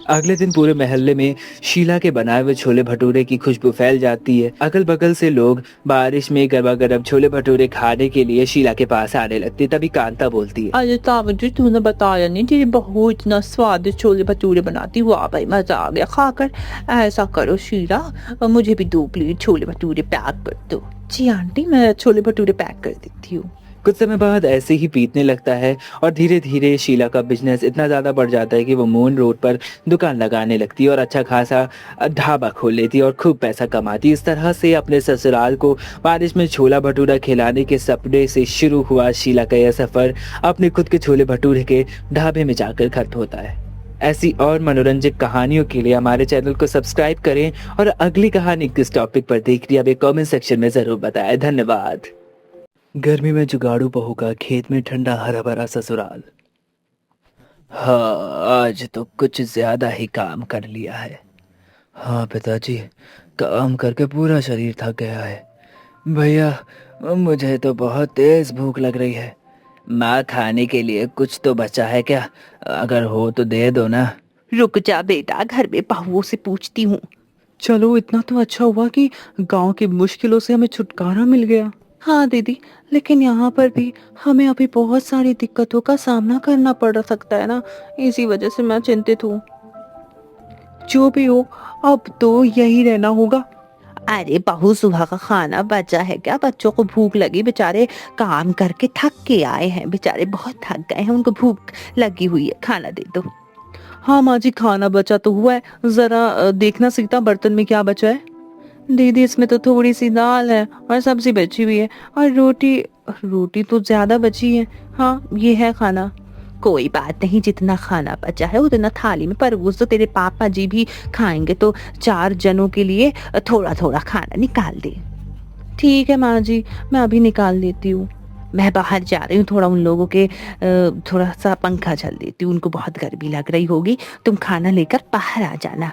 अगले दिन पूरे मोहल्ले में शीला के बनाए हुए छोले भटूरे की खुशबू फैल जाती है। अगल बगल से लोग बारिश में गरमा गरम छोले भटूरे खाने के लिए शीला के पास आने लगते। तभी कांता बोलती है, अरे तावजी, तूने बताया नहीं, तेरी बहू इतना स्वादिष्ट छोले भटूरे बनाती। वाह भाई, मजा आ गया खाकर। ऐसा करो शीला, मुझे भी 2 प्लेट छोले भटूरे पैक कर दो। जी आंटी, मैं छोले भटूरे पैक कर देती हूँ। कुछ समय बाद ऐसे ही बीतने लगता है और धीरे धीरे शीला का बिजनेस इतना ज़्यादा बढ़ जाता है कि वो मून रोड पर दुकान लगाने लगती है और अच्छा खासा ढाबा खोल लेती है और खूब पैसा कमाती है। इस तरह से अपने ससुराल को बारिश में छोला भटूरा खिलाने के सपने से शुरू हुआ शीला का यह सफ़र अपने खुद के छोले भटूरे के ढाबे में जाकर खत्म होता है। ऐसी और मनोरंजक कहानियों के लिए हमारे चैनल को सब्सक्राइब करें और अगली कहानी किस टॉपिक पर देख रही है हमें कमेंट सेक्शन में ज़रूर बताएं। धन्यवाद। गर्मी में जुगाड़ू बहू का खेत में ठंडा हरा भरा ससुराल। हाँ, आज तो कुछ ज्यादा ही काम कर लिया है। हाँ पिताजी, काम करके पूरा शरीर थक गया है। भैया, मुझे तो बहुत तेज भूख लग रही है। माँ, खाने के लिए कुछ तो बचा है क्या? अगर हो तो दे दो ना। रुक जा बेटा, घर में बहुओं से पूछती हूँ। चलो, इतना तो अच्छा हुआ कि गांव की मुश्किलों से हमें छुटकारा मिल गया। हाँ दीदी, लेकिन यहाँ पर भी हमें अभी बहुत सारी दिक्कतों का सामना करना पड़ सकता है ना, इसी वजह से मैं चिंतित हूँ। जो भी हो, अब तो यही रहना होगा। अरे बहू, सुबह का खाना बचा है क्या? बच्चों को भूख लगी, बेचारे काम करके थक के आए हैं, बेचारे बहुत थक गए हैं, उनको भूख लगी हुई है, खाना दे दो। हाँ माँ जी, खाना बचा तो हुआ है, जरा देखना सीता बर्तन में क्या बचा है। दीदी, इसमें तो थोड़ी सी दाल है और सब्जी बची हुई है और रोटी तो ज्यादा बची है। हाँ, ये है खाना। कोई बात नहीं, जितना खाना बचा है उतना थाली में परोस दो, तेरे पापा जी भी खाएंगे तो 4 जनों के लिए थोड़ा थोड़ा खाना निकाल दे। ठीक है माँ जी, मैं अभी निकाल देती हूँ। मैं बाहर जा रही हूँ, थोड़ा उन लोगों के थोड़ा सा पंखा झल देती हूँ, उनको बहुत गर्मी लग रही होगी, तुम खाना लेकर बाहर आ जाना।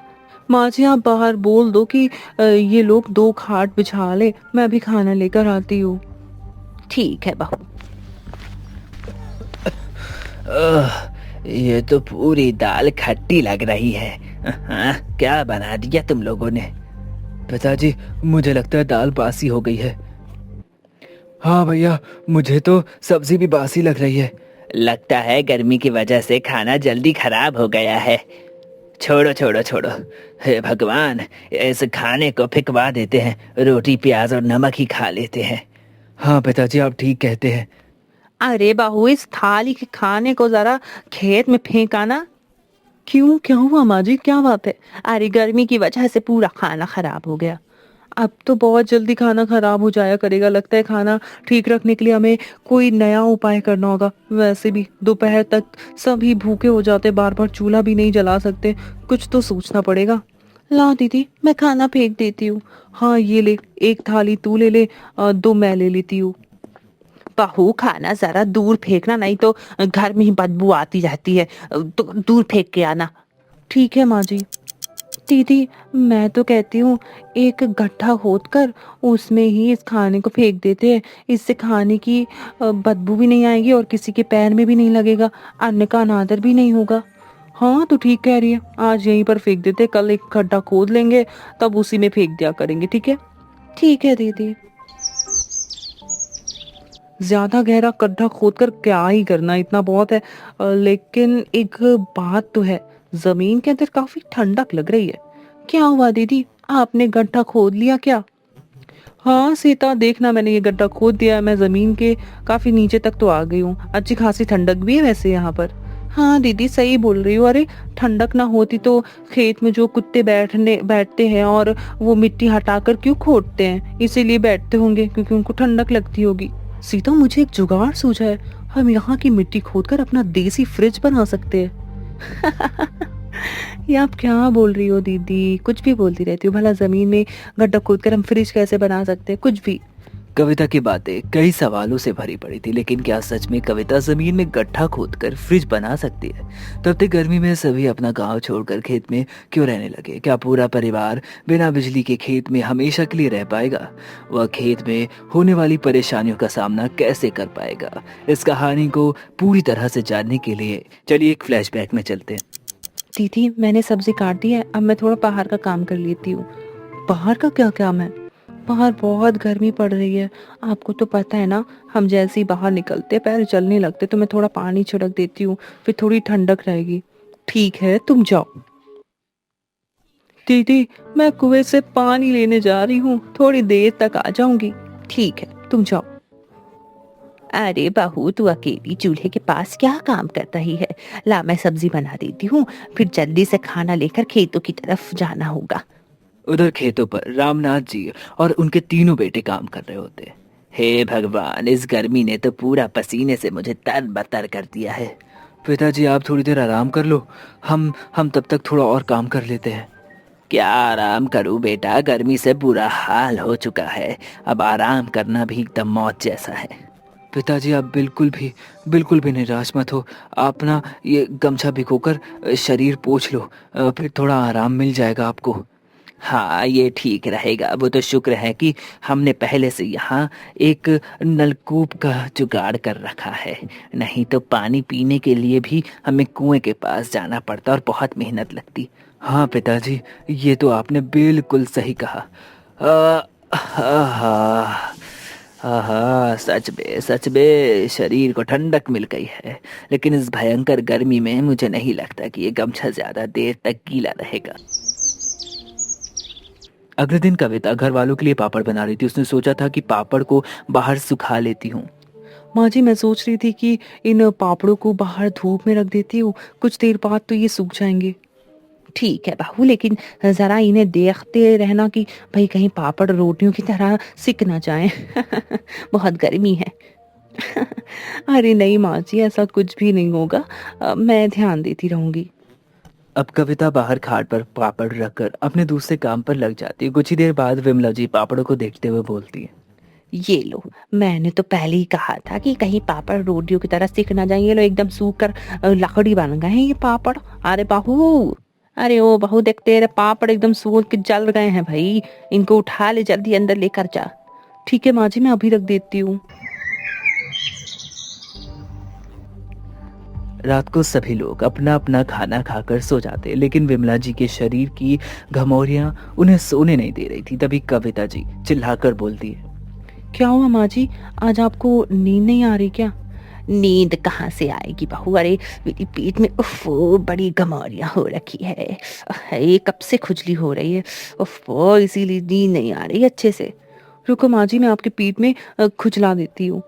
माँ जी, आप बाहर बोल दो कि ये लोग 2 खाट बिछा ले, मैं अभी खाना लेकर आती हूँ। ठीक है बहू। ये तो पूरी दाल खट्टी लग रही है। हाँ, क्या बना दिया तुम लोगों ने? पिताजी, मुझे लगता है दाल बासी हो गई है। हाँ भैया, मुझे तो सब्जी भी बासी लग रही है। लगता है गर्मी की वजह से खाना जल्दी खराब हो गया है। छोड़ो छोड़ो छोड़ो, हे भगवान, इस खाने को फेंकवा देते हैं, रोटी प्याज और नमक ही खा लेते हैं। हाँ पिताजी, आप ठीक कहते हैं। अरे बहू, इस थाली के खाने को जरा खेत में फेंका ना। क्यों, क्या हुआ माँ जी, क्या बात है? अरे गर्मी की वजह से पूरा खाना खराब हो गया। अब तो बहुत जल्दी खाना खराब हो जाया करेगा, लगता है खाना ठीक रखने के लिए हमें कोई नया उपाय करना होगा। वैसे भी दोपहर तक सभी भूखे हो जाते, बार बार चूल्हा भी नहीं जला सकते, कुछ तो सोचना पड़ेगा। ला दीदी, मैं खाना फेंक देती हूँ। हाँ ये ले, एक थाली तू ले ले, दो मैं ले लेती हूँ। बहू, खाना जरा दूर फेंकना, नहीं तो घर में ही बदबू आती रहती है। तो दूर फेंक के आना। ठीक है माँ जी। दीदी, मैं तो कहती हूँ एक गड्ढा खोद कर उसमें ही इस खाने को फेंक देते हैं। इससे खाने की बदबू भी नहीं आएगी और किसी के पैर में भी नहीं लगेगा, अन्न का अनादर भी नहीं होगा। हाँ तो ठीक कह रही है, आज यहीं पर फेंक देते, कल एक गड्ढा खोद लेंगे तब उसी में फेंक दिया करेंगे। ठीक है? ठीक है दीदी। ज्यादा गहरा गड्ढा खोद कर क्या ही करना, इतना बहुत है। लेकिन एक बात तो है, जमीन के अंदर काफी ठंडक लग रही है। क्या हुआ दीदी, आपने गड्ढा खोद लिया क्या? हाँ सीता, देखना मैंने ये गड्ढा खोद दिया है, मैं जमीन के काफी नीचे तक तो आ गई हूँ। अच्छी खासी ठंडक भी है वैसे यहाँ पर। हाँ दीदी सही बोल रही हो। अरे ठंडक ना होती तो खेत में जो कुत्ते बैठते हैं और वो मिट्टी हटाकर क्यों खोदते हैं, इसीलिए बैठते होंगे क्योंकि उनको ठंडक लगती होगी। सीता, मुझे एक जुगाड़ सूझा है, हम यहाँ की मिट्टी खोदकर अपना देसी फ्रिज बना सकते हैं। ये आप क्या बोल रही हो दीदी, कुछ भी बोलती रहती हो। भला जमीन में गड्ढा खोदकर हम फ्रिज कैसे बना सकते हैं, कुछ भी। कविता की बातें कई सवालों से भरी पड़ी थी, लेकिन क्या सच में कविता जमीन में गड्ढा खोदकर फ्रिज बना सकती है? तब तक गर्मी में सभी अपना गांव छोड़कर खेत में क्यों रहने लगे? क्या पूरा परिवार बिना बिजली के खेत में हमेशा के लिए रह पाएगा? वह खेत में होने वाली परेशानियों का सामना कैसे कर पाएगा? इस कहानी को पूरी तरह से जानने के लिए चलिए एक फ्लैशबैक में चलते हैं। दीदी, मैंने सब्जी काट दी है, अब मैं थोड़ा बाहर का काम कर लेती हूँ। बाहर का क्या काम है? बाहर बहुत गर्मी पड़ रही है, आपको तो पता है ना। हम जैसे ही बाहर निकलते पैर चलने लगते तो मैं थोड़ा पानी छिड़क देती हूँ, फिर थोड़ी ठंडक रहेगी। ठीक है, तुम जाओ। दीदी, मैं कुएं से पानी लेने जा रही हूँ, थोड़ी देर तक आ जाऊंगी। ठीक है, तुम जाओ। अरे बहू, तू अकेली चूल्हे के पास क्या काम कर रही है? ला, मैं सब्जी बना देती हूँ, फिर जल्दी से खाना लेकर खेतों की तरफ जाना होगा। उधर खेतों पर रामनाथ जी और उनके तीनों बेटे काम कर रहे होते। हे भगवान, इस गर्मी ने तो पूरा पसीने से मुझे तरबतर कर दिया है। पिताजी, आप थोड़ी देर आराम कर लो, हम तब तक थोड़ा और काम कर लेते हैं। क्या आराम करूं बेटा, गर्मी से बुरा हाल हो चुका है, अब आराम करना भी एकदम मौत जैसा है। पिताजी, आप बिल्कुल भी निराश मत हो। आप ना ये गमछा भिगोकर शरीर पोंछ लो, फिर थोड़ा आराम मिल जाएगा आपको। हाँ, ये ठीक रहेगा। वो तो शुक्र है कि हमने पहले से यहाँ एक नलकूप का जुगाड़ कर रखा है, नहीं तो पानी पीने के लिए भी हमें कुएं के पास जाना पड़ता और बहुत मेहनत लगती। हाँ पिताजी, ये तो आपने बिल्कुल सही कहा। आहा, आहा, सच में शरीर को ठंडक मिल गई है, लेकिन इस भयंकर गर्मी में मुझे नहीं लगता कि ये गमछा ज्यादा देर तक गीला रहेगा। अगले दिन कविता घर वालों के लिए पापड़ बना रही थी। उसने सोचा था कि पापड़ को बाहर सुखा लेती हूँ। माँ जी, मैं सोच रही थी कि इन पापड़ों को बाहर धूप में रख देती हूँ, कुछ देर बाद तो ये सूख जाएंगे। ठीक है बहू, लेकिन जरा इन्हें देखते रहना कि भाई कहीं पापड़ रोटियों की तरह सिक ना जाए। बहुत गर्मी है। अरे नहीं माँ जी, ऐसा कुछ भी नहीं होगा, मैं ध्यान देती रहूंगी। अब कविता बाहर खाट पर पापड़ रखकर अपने दूसरे काम पर लग जाती है। कुछ ही देर बाद विमला जी पापड़ों को देखते हुए बोलती है, ये लो, मैंने तो पहले ही कहा था कि कहीं पापड़ रोटियों की तरह सिक ना जाए। ये लो, एकदम सूख कर लकड़ी बन गए हैं ये पापड़। अरे बहू, अरे ओ बहू, देख तेरे पापड़ एकदम सूख के जल गए हैं भाई, इनको उठा ले, जल्दी अंदर लेकर जा। ठीक है माँ जी, मैं अभी रख देती हूँ। रात को सभी लोग अपना अपना खाना खाकर सो जाते, लेकिन विमला जी के शरीर की घमौरियां उन्हें सोने नहीं दे रही थी। तभी कविता जी चिल्लाकर बोलती है, क्या हुआ माँ जी, आज आपको नींद नहीं आ रही क्या? नींद कहाँ से आएगी बहू? अरे मेरी पेट में उफ बड़ी घमौरियां हो रखी है, कब से खुजली हो रही है, उफ, इसीलिए नींद नहीं आ रही अच्छे से। रुको माँ जी, मैं आपके पीठ में खुजला देती हूँ।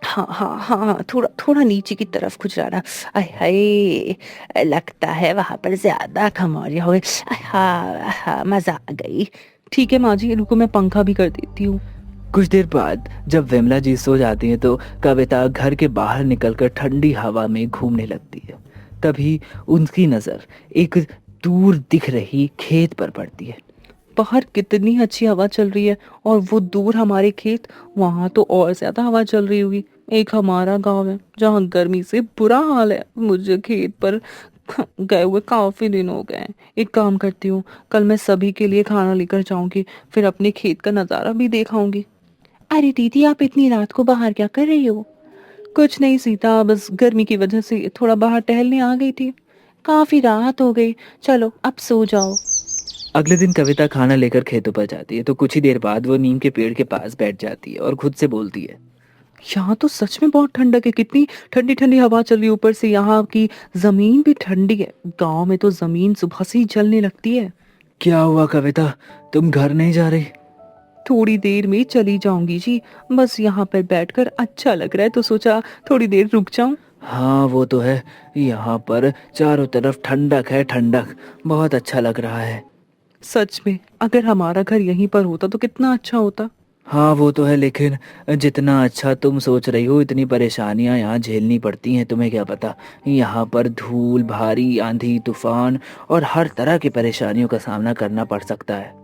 हाँ हाँ हाँ, थोड़ा थोड़ा नीचे की तरफ खुजलाना। आय हाय, लगता है वहां पर ज्यादा खमौरियाँ हो गई। हाँ हाँ, मजा आ गई। ठीक है माँ जी, रुको मैं पंखा भी कर देती हूँ। कुछ देर बाद जब विमला जी सो जाती हैं तो कविता घर के बाहर निकलकर ठंडी हवा में घूमने लगती है। तभी उनकी नजर एक दूर दिख रही खेत पर पड़ती है। बाहर कितनी अच्छी हवा चल रही है, और वो दूर हमारे खेत, वहां तो और ज्यादा हवा चल रही होगी। एक हमारा गांव है जहाँ गर्मी से बुरा हाल है। मुझे खेत पर गए हुए काफी दिन हो गए हैं। एक काम करती हूँ, कल मैं सभी के लिए खाना लेकर जाऊंगी, फिर अपने खेत का नजारा भी देखाऊंगी। अरे दीदी, आप इतनी रात को बाहर क्या कर रही हो? कुछ नहीं सीता, बस गर्मी की वजह से थोड़ा बाहर टहलने आ गई थी। काफी रात हो गई, चलो अब सो जाओ। अगले दिन कविता खाना लेकर खेतों पर जाती है तो कुछ ही देर बाद वो नीम के पेड़ के पास बैठ जाती है और खुद से बोलती है, यहाँ तो सच में बहुत ठंडक है, कितनी ठंडी ठंडी हवा चल रही है। ऊपर से यहाँ की जमीन भी ठंडी है। गांव में तो जमीन सुबह से ही जलने लगती है। क्या हुआ कविता, तुम घर नहीं जा रही? थोड़ी देर में चली जाऊंगी जी, बस यहाँ पर बैठकर अच्छा लग रहा है तो सोचा थोड़ी देर रुक जाऊं। हाँ वो तो है, यहाँ पर चारों तरफ ठंडक है, ठंडक, बहुत अच्छा लग रहा है। सच में अगर हमारा घर यहीं पर होता तो कितना अच्छा होता। हाँ वो तो है, लेकिन जितना अच्छा तुम सोच रही हो इतनी परेशानियां यहाँ झेलनी पड़ती हैं, तुम्हें क्या पता। यहाँ पर धूल, भारी आंधी, तूफान और हर तरह की परेशानियों का सामना करना पड़ सकता है।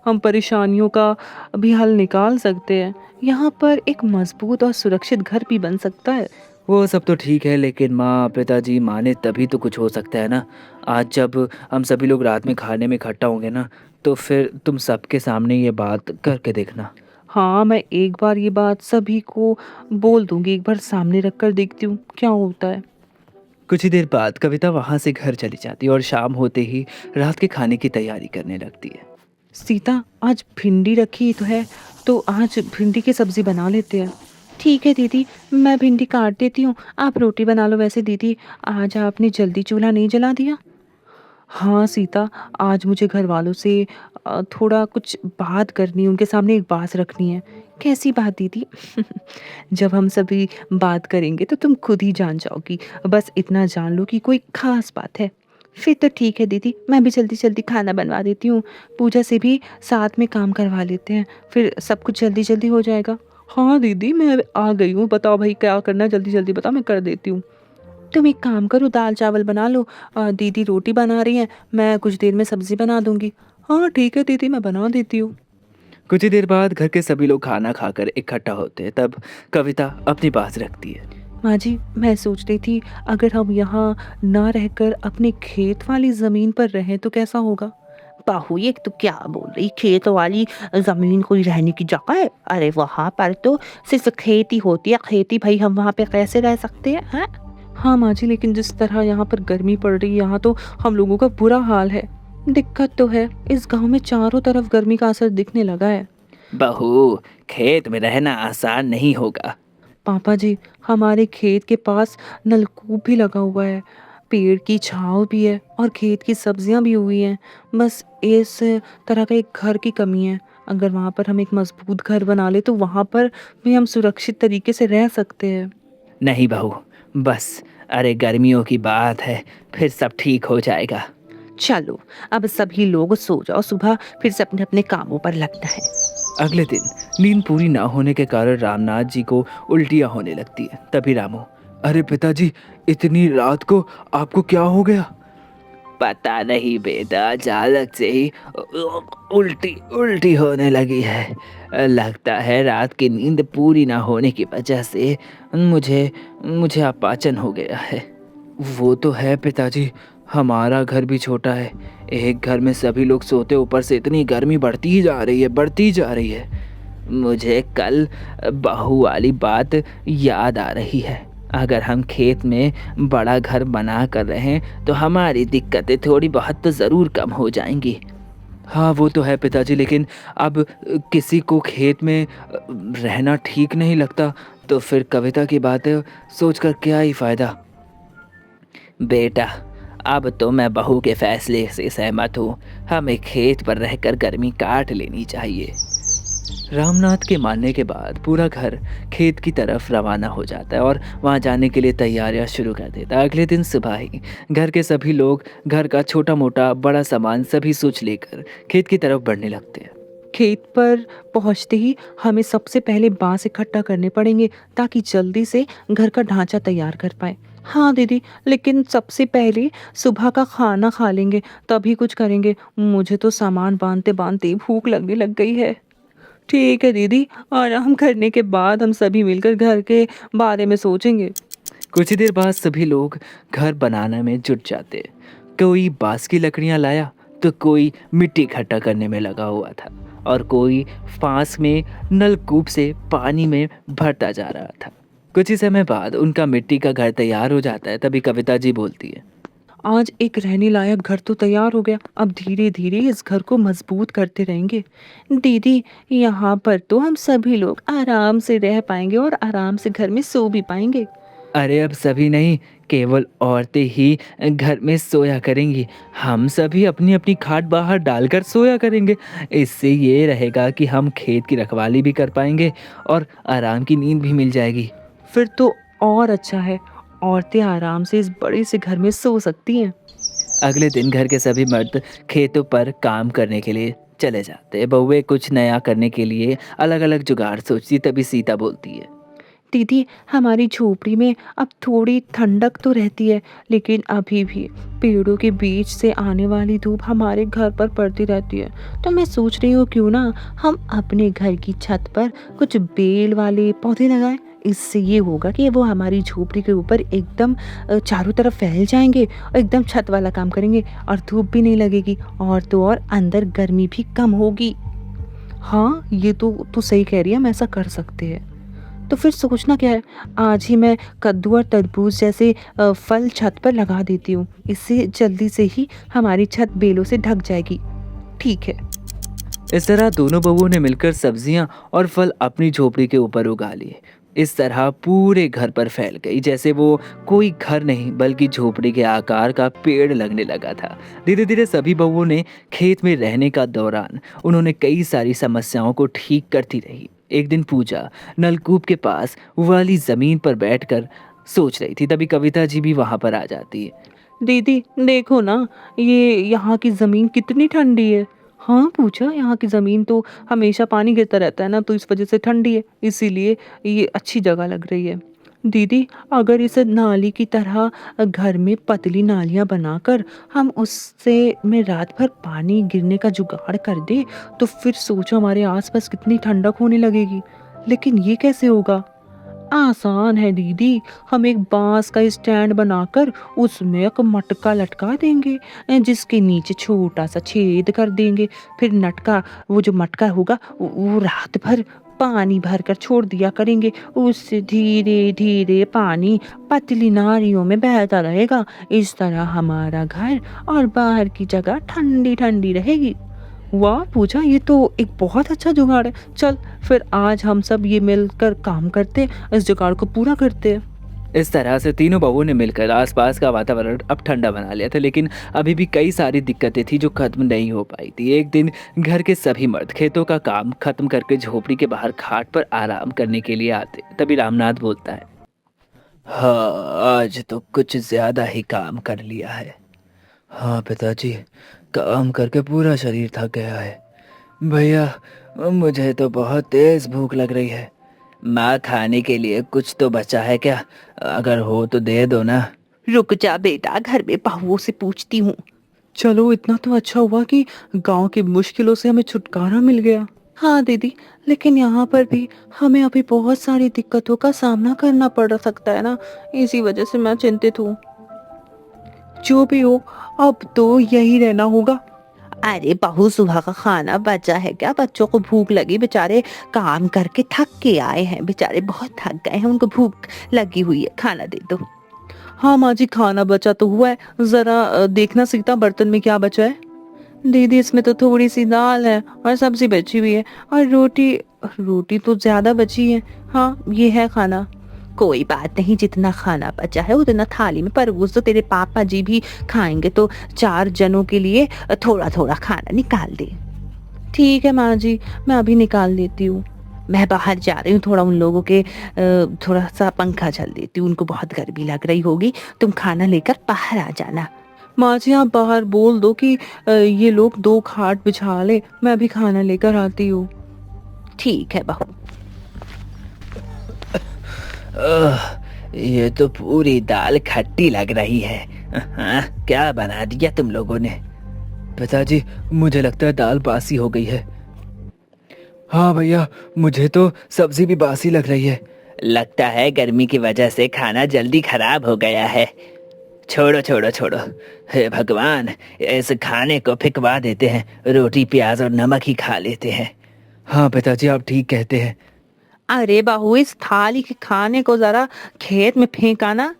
हम परेशानियों का भी हल निकाल सकते हैं। यहाँ पर एक मजबूत और सुरक्षित घर भी बन सकता है। वो सब तो ठीक है, लेकिन माँ पिताजी माने तभी तो कुछ हो सकता है ना। आज जब हम सभी लोग रात में खाने में इकट्ठा होंगे ना, तो फिर तुम सबके सामने ये बात करके देखना। हाँ, मैं एक बार ये बात सभी को बोल दूंगी, एक बार सामने रखकर देखती हूँ क्या होता है। कुछ ही देर बाद कविता वहाँ से घर चली जाती है और शाम होते ही रात के खाने की तैयारी करने लगती है। सीता, आज भिंडी रखी तो है, तो आज भिंडी की सब्जी बना लेते हैं। ठीक है दीदी, मैं भिंडी काट देती हूँ, आप रोटी बना लो। वैसे दीदी, आज आपने जल्दी चूल्हा नहीं जला दिया? हाँ सीता, आज मुझे घर वालों से थोड़ा कुछ बात करनी है, उनके सामने एक बात रखनी है। कैसी बात दीदी? जब हम सभी बात करेंगे तो तुम खुद ही जान जाओगी। बस इतना जान लो कि कोई खास बात है। फिर तो ठीक है दीदी, मैं भी जल्दी जल्दी खाना बनवा देती हूँ। पूजा से भी साथ में काम करवा लेते हैं, फिर सब कुछ जल्दी जल्दी हो जाएगा। हाँ दीदी, मैं आ गई हूँ, बताओ भाई क्या करना है, जल्दी जल्दी बताओ, मैं कर देती हूँ। तुम एक काम करो, दाल चावल बना लो। दीदी रोटी बना रही हैं, मैं कुछ देर में सब्जी बना दूंगी। हाँ ठीक है दीदी, मैं बना देती हूँ। कुछ ही देर बाद घर के सभी लोग खाना खाकर इकट्ठा होते हैं। तब कविता अपनी बात रखती है। माँ जी, मैं सोच रही थी अगर हम यहाँ ना रहकर अपने खेत वाली ज़मीन पर रहें तो कैसा होगा। बहू, ये तो क्या बोल रही, खेत वाली जमीन कोई रहने की जगह है? अरे वहाँ पर तो सिर्फ खेती होती है, खेती। भाई हम वहाँ पे कैसे रह सकते हैं? हाँ माँ जी, लेकिन जिस तरह यहाँ पर गर्मी पड़ रही है, यहाँ तो हम लोगों का बुरा हाल है। दिक्कत तो है, इस गांव में चारों तरफ गर्मी का असर दिखने लगा है। बहू, खेत में रहना आसान नहीं होगा। पापा जी, हमारे खेत के पास नलकूप भी लगा हुआ है, पेड़ की छांव भी है और खेत की सब्जियां भी हुई हैं। बस इस तरह का एक घर की कमी है। अगर वहाँ पर हम एक मजबूत घर बना ले तो वहाँ पर भी हम सुरक्षित तरीके से रह सकते हैं। नहीं बहू, बस, अरे गर्मियों की बात है, फिर सब ठीक हो जाएगा। चलो अब सभी लोग सो जाओ, सुबह फिर से अपने अपने कामों पर लगना है। अगले दिन नींद पूरी ना होने के कारण रामनाथ जी को उल्टियाँ होने लगती है। तभी रामू, अरे पिताजी, इतनी रात को आपको क्या हो गया? पता नहीं बेटा, अचानक से ही उल्टी उल्टी होने लगी है। लगता है रात की नींद पूरी ना होने की वजह से मुझे मुझे अपाचन हो गया है। वो तो है पिताजी, हमारा घर भी छोटा है, एक घर में सभी लोग सोते, ऊपर से इतनी गर्मी बढ़ती ही जा रही है, बढ़ती जा रही है। मुझे कल बहू वाली बात याद आ रही है। अगर हम खेत में बड़ा घर बना कर रहें तो हमारी दिक्कतें थोड़ी बहुत तो ज़रूर कम हो जाएंगी। हाँ वो तो है पिताजी, लेकिन अब किसी को खेत में रहना ठीक नहीं लगता, तो फिर कविता की बातें सोचकर क्या ही फ़ायदा। बेटा, अब तो मैं बहू के फैसले से सहमत हूँ, हमें खेत पर रहकर गर्मी काट लेनी चाहिए। रामनाथ के मानने के बाद पूरा घर खेत की तरफ रवाना हो जाता है और वहाँ जाने के लिए तैयारियां शुरू कर देता है। अगले दिन सुबह ही घर के सभी लोग घर का छोटा मोटा बड़ा सामान सभी सोच लेकर खेत की तरफ बढ़ने लगते हैं। खेत पर पहुंचते ही हमें सबसे पहले बांस इकट्ठा करने पड़ेंगे ताकि जल्दी से घर का ढांचा तैयार कर पाए। हाँ दीदी, लेकिन सबसे पहले सुबह का खाना खा लेंगे तभी कुछ करेंगे। मुझे तो सामान बांधते बांधते भूख लगने लग गई है। ठीक है दीदी, आराम करने के बाद हम सभी मिलकर घर के बारे में सोचेंगे। कुछ ही देर बाद सभी लोग घर बनाने में जुट जाते हैं। कोई बांस की लकड़ियां लाया तो कोई मिट्टी इकट्ठा करने में लगा हुआ था और कोई पास में नलकूप से पानी में भरता जा रहा था। कुछ ही समय बाद उनका मिट्टी का घर तैयार हो जाता है। तभी कविता जी बोलती है, आज एक रहने लायक घर तो तैयार हो गया, अब धीरे धीरे इस घर को मजबूत करते रहेंगे। दीदी, यहाँ पर तो हम सभी लोग आराम से रह पाएंगे और आराम से घर में सो भी पाएंगे। अरे अब सभी नहीं, केवल औरतें ही घर में सोया करेंगी। हम सभी अपनी अपनी खाट बाहर डालकर सोया करेंगे। इससे ये रहेगा कि हम खेत की रखवाली भी कर पाएंगे और आराम की नींद भी मिल जाएगी। फिर तो और अच्छा है, औरतें आराम से इस बड़े से घर में सो सकती हैं। अगले दिन घर के सभी मर्द खेतों पर काम करने के लिए चले जाते हैं। बहुएं कुछ नया करने के लिए अलग अलग जुगाड़ सोचती। तभी सीता बोलती है, दीदी, हमारी झोपड़ी में अब थोड़ी ठंडक तो रहती है, लेकिन अभी भी पेड़ों के बीच से आने वाली धूप हमारे घर पर पड़ती रहती है। तो मैं सोच रही हूँ क्यों ना हम अपने घर की छत पर कुछ बेल वाले पौधे लगाएं। इससे ये होगा कि वो हमारी झोपड़ी के ऊपर एकदम चारों तरफ फैल जाएंगे और एकदम छत वाला काम करेंगे और धूप भी नहीं लगेगी, और तो और अंदर गर्मी भी कम होगी। हाँ, ये तो सही कह रही है, हम ऐसा कर सकते हैं। तो फिर सोचना क्या है, आज ही मैं कद्दू और तरबूज जैसे फल छत पर लगा देती हूँ। इससे जल्दी से ही हमारी छत बेलों से ढक जाएगी। ठीक है। इस तरह दोनों बहूओं ने मिलकर सब्जियां और फल अपनी झोपड़ी के ऊपर उगा लिए। इस तरह पूरे घर पर फैल गई, जैसे वो कोई घर नहीं बल्कि झोपड़ी के आकार का पेड़ लगने लगा था। धीरे धीरे सभी बहूओं ने खेत में रहने का दौरान उन्होंने कई सारी समस्याओं को ठीक करती रही। एक दिन पूजा नलकूप के पास वाली जमीन पर बैठकर सोच रही थी। तभी कविता जी भी वहां पर आ जाती है। दीदी देखो ना, ये यहाँ की ज़मीन कितनी ठंडी है। हाँ पूछा, यहाँ की ज़मीन तो हमेशा पानी गिरता रहता है ना, तो इस वजह से ठंडी है, इसीलिए ये अच्छी जगह लग रही है। दीदी, अगर इस नाली की तरह घर में पतली नालियाँ बनाकर हम उससे में रात भर पानी गिरने का जुगाड़ कर दे, तो फिर सोचो हमारे आसपास कितनी ठंडक होने लगेगी। लेकिन ये कैसे होगा? आसान है दीदी, हम एक बांस का स्टैंड बनाकर उसमें एक मटका लटका देंगे, जिसके नीचे छोटा सा छेद कर देंगे। फिर वो जो मटका होगा वो रात भर पानी भर कर छोड़ दिया करेंगे। उससे धीरे धीरे पानी पतली नालियों में बहता रहेगा। इस तरह हमारा घर और बाहर की जगह ठंडी ठंडी रहेगी। वाह पूजा, ये तो एक बहुत अच्छा जुगाड़ है। चल फिर आज हम सब ये मिलकर काम करते, इस जुगाड़ को पूरा करते हैं। इस तरह से तीनों बहूओं ने मिलकर आसपास का वातावरण अब ठंडा बना लिया था। लेकिन अभी भी कई सारी दिक्कतें थी जो खत्म नहीं हो पाई थी। एक दिन घर के सभी मर्द खेतों का काम खत्म करके झोपड़ी के बाहर खाट पर आराम करने के लिए आते। तभी रामनाथ बोलता है, हाँ आज तो कुछ ज्यादा ही काम कर लिया है। हाँ पिताजी, काम करके पूरा शरीर थक गया है। भैया मुझे तो बहुत तेज भूख लग रही है। माँ खाने के लिए कुछ तो बचा है क्या? अगर हो तो दे दो ना। रुक जा बेटा, घर में बहुओं से पूछती हूँ। चलो, इतना तो अच्छा हुआ कि गांव की मुश्किलों से हमें छुटकारा मिल गया। हाँ दीदी, लेकिन यहाँ पर भी हमें अभी बहुत सारी दिक्कतों का सामना करना पड़ सकता है ना, इसी वजह से मैं चिंतित हूँ। जो भी हो, अब तो यही रहना होगा। अरे बहू, सुबह का खाना बचा है क्या? बच्चों को भूख लगी, बेचारे काम करके थक के आए हैं, बेचारे बहुत थक गए हैं, उनको भूख लगी हुई है, खाना दे दो। हाँ माँ जी, खाना बचा तो हुआ है, जरा देखना सीता बर्तन में क्या बचा है। दीदी, इसमें तो थोड़ी सी दाल है और सब्जी बची हुई है, और रोटी तो ज्यादा बची है। हाँ, ये है खाना। कोई बात नहीं, जितना खाना बचा है उतना थाली में परोस दो, तेरे पापा जी भी खाएंगे, तो 4 जनों के लिए थोड़ा थोड़ा खाना निकाल दे। ठीक है माँ जी, मैं अभी निकाल देती हूँ। मैं बाहर जा रही हूँ, थोड़ा उन लोगों के थोड़ा सा पंखा झल देती हूँ, उनको बहुत गर्मी लग रही होगी। तुम खाना लेकर बाहर आ जाना। माँ जी आप बाहर बोल दो कि ये लोग 2 खाट बिछा ले, मैं अभी खाना लेकर आती हूँ। ठीक है बहू। ये तो पूरी दाल खट्टी लग रही है। हाँ, क्या बना दिया तुम लोगों ने? पिताजी, मुझे लगता है दाल बासी हो गई है। हाँ भैया, मुझे तो सब्जी भी बासी लग रही है। लगता है गर्मी की वजह से खाना जल्दी खराब हो गया है। छोड़ो छोड़ो छोड़ो, हे भगवान, इस खाने को फेंकवा देते हैं, रोटी प्याज और नमक ही खा लेते हैं। हाँ पिताजी, आप ठीक कहते हैं। अरे बहू, इस थाली के खाने को जरा खेत में फेंकाना।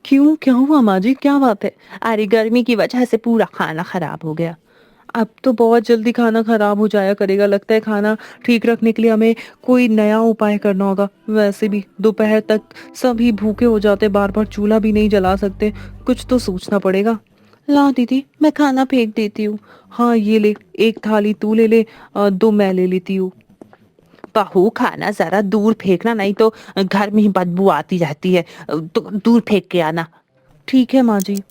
क्यों, क्या हुआ माँ जी, क्या बात है? अरे गर्मी की वजह से पूरा खाना खराब हो गया। अब तो बहुत जल्दी खाना खराब हो जाया करेगा, लगता है खाना ठीक रखने के लिए हमें कोई नया उपाय करना होगा। वैसे भी दोपहर तक सभी भूखे हो जाते, बार बार चूल्हा भी नहीं जला सकते, कुछ तो सोचना पड़ेगा। ला दीदी, मैं खाना फेंक देती हूँ। हाँ ये ले, 1 थाली तू ले ले, 2 मैं ले लेती हूँ। बहू, खाना जरा दूर फेंकना, नहीं तो घर में ही बदबू आती रहती है। तो दूर फेंक के आना। ठीक है माँ जी।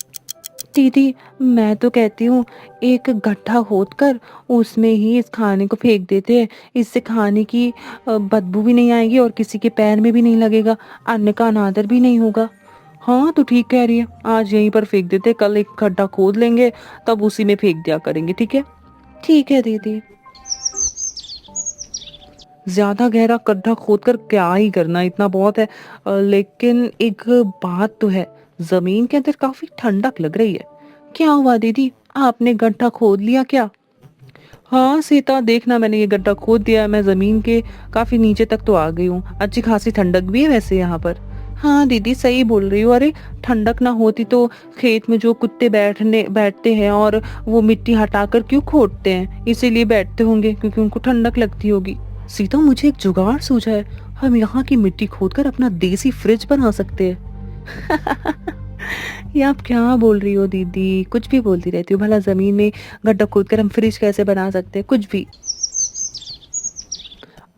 दीदी मैं तो कहती हूँ एक गड्ढा खोद कर उसमें ही इस खाने को फेंक देते हैं, इससे खाने की बदबू भी नहीं आएगी और किसी के पैर में भी नहीं लगेगा, अन्न का अनादर भी नहीं होगा। हाँ तो ठीक कह रही है, आज यहीं पर फेंक देते, कल एक गड्ढा खोद लेंगे तब उसी में फेंक दिया करेंगे। ठीक है। ठीक है दीदी। ज्यादा गहरा गड्ढा खोद कर क्या ही करना, इतना बहुत है। लेकिन एक बात तो है, जमीन के अंदर काफी ठंडक लग रही है। क्या हुआ दीदी, आपने गड्ढा खोद लिया क्या? हाँ सीता, देखना मैंने ये गड्ढा खोद दिया है, मैं जमीन के काफी नीचे तक तो आ गई हूँ, अच्छी खासी ठंडक भी है वैसे यहाँ पर। हाँ दीदी सही बोल रही हो। अरे ठंडक ना होती तो खेत में जो कुत्ते बैठते हैं और वो मिट्टी हटाकर क्यों खोदते हैं, इसीलिए बैठते होंगे क्योंकि उनको ठंडक लगती होगी। सीता, मुझे एक जुगाड़ सूझा है, हम यहाँ की मिट्टी खोदकर अपना देसी फ्रिज बना सकते हैं। ये आप क्या बोल रही हो दीदी, कुछ भी बोलती रहती हो। भला जमीन में गड्ढा खोदकर हम फ्रिज कैसे बना सकते हैं, कुछ भी।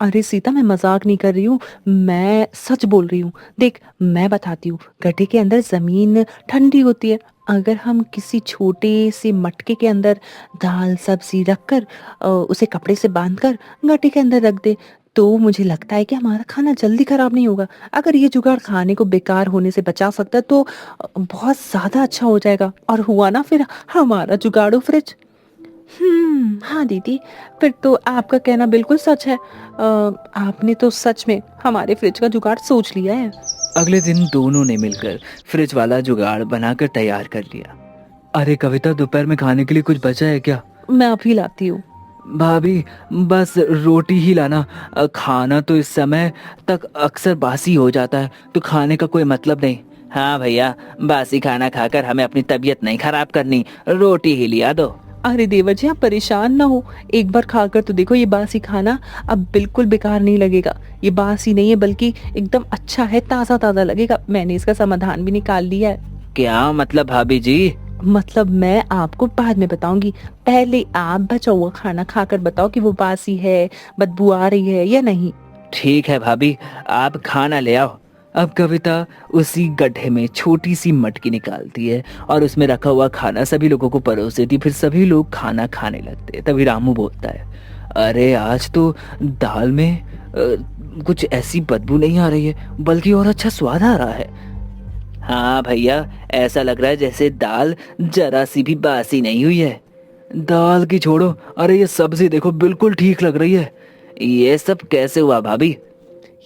अरे सीता, मैं मजाक नहीं कर रही हूँ, मैं सच बोल रही हूँ। देख मैं बताती हूँ, गड्ढे के अंदर जमीन ठंडी होती है, अगर हम किसी छोटे से मटके के अंदर दाल सब्जी रखकर उसे कपड़े से बांधकर गड्ढे के अंदर रख दे तो मुझे लगता है कि हमारा खाना जल्दी खराब नहीं होगा। अगर ये जुगाड़ खाने को बेकार होने से बचा सकता है तो बहुत ज्यादा अच्छा हो जाएगा, और हुआ ना फिर हमारा जुगाड़ू फ्रिज। हाँ दीदी, फिर तो आपका कहना बिल्कुल सच है। आपने तो सच में हमारे फ्रिज का जुगाड़ सोच लिया है। अगले दिन दोनों ने मिलकर फ्रिज वाला जुगाड़ बनाकर तैयार कर लिया। अरे कविता, दोपहर में खाने के लिए कुछ बचा है क्या? मैं अभी लाती हूँ। भाभी, बस रोटी ही लाना, खाना तो इस समय तक अक्सर बासी हो जाता है, तो खाने का कोई मतलब नहीं। हाँ भैया, बासी खाना खाकर हमें अपनी तबीयत नहीं खराब करनी, रोटी ही लिया दो। अरे देवर जी आप परेशान ना हो, एक बार खाकर तो देखो, ये बासी खाना अब बिल्कुल बेकार नहीं लगेगा। ये बासी नहीं है बल्कि एकदम अच्छा है, ताज़ा ताज़ा लगेगा। मैंने इसका समाधान भी निकाल लिया है। क्या मतलब भाभी जी? मतलब मैं आपको बाद में बताऊंगी, पहले आप बचा हुआ खाना खाकर बताओ कि वो बासी है, बदबू आ रही है या नहीं। ठीक है भाभी, आप खाना ले आओ। अब कविता उसी गड्ढे में छोटी सी मटकी निकालती है और उसमें रखा हुआ खाना सभी लोगों को परोस देती। फिर सभी लोग खाना खाने लगते हैं। तभी रामू बोलता है, अरे आज तो दाल में कुछ ऐसी बदबू नहीं आ रही है, बल्कि और अच्छा स्वाद आ रहा है। हाँ भैया, ऐसा लग रहा है जैसे दाल जरा सी भी बासी नहीं हुई है। दाल की छोड़ो, अरे ये सब्जी देखो, बिल्कुल ठीक लग रही है। ये सब कैसे हुआ भाभी?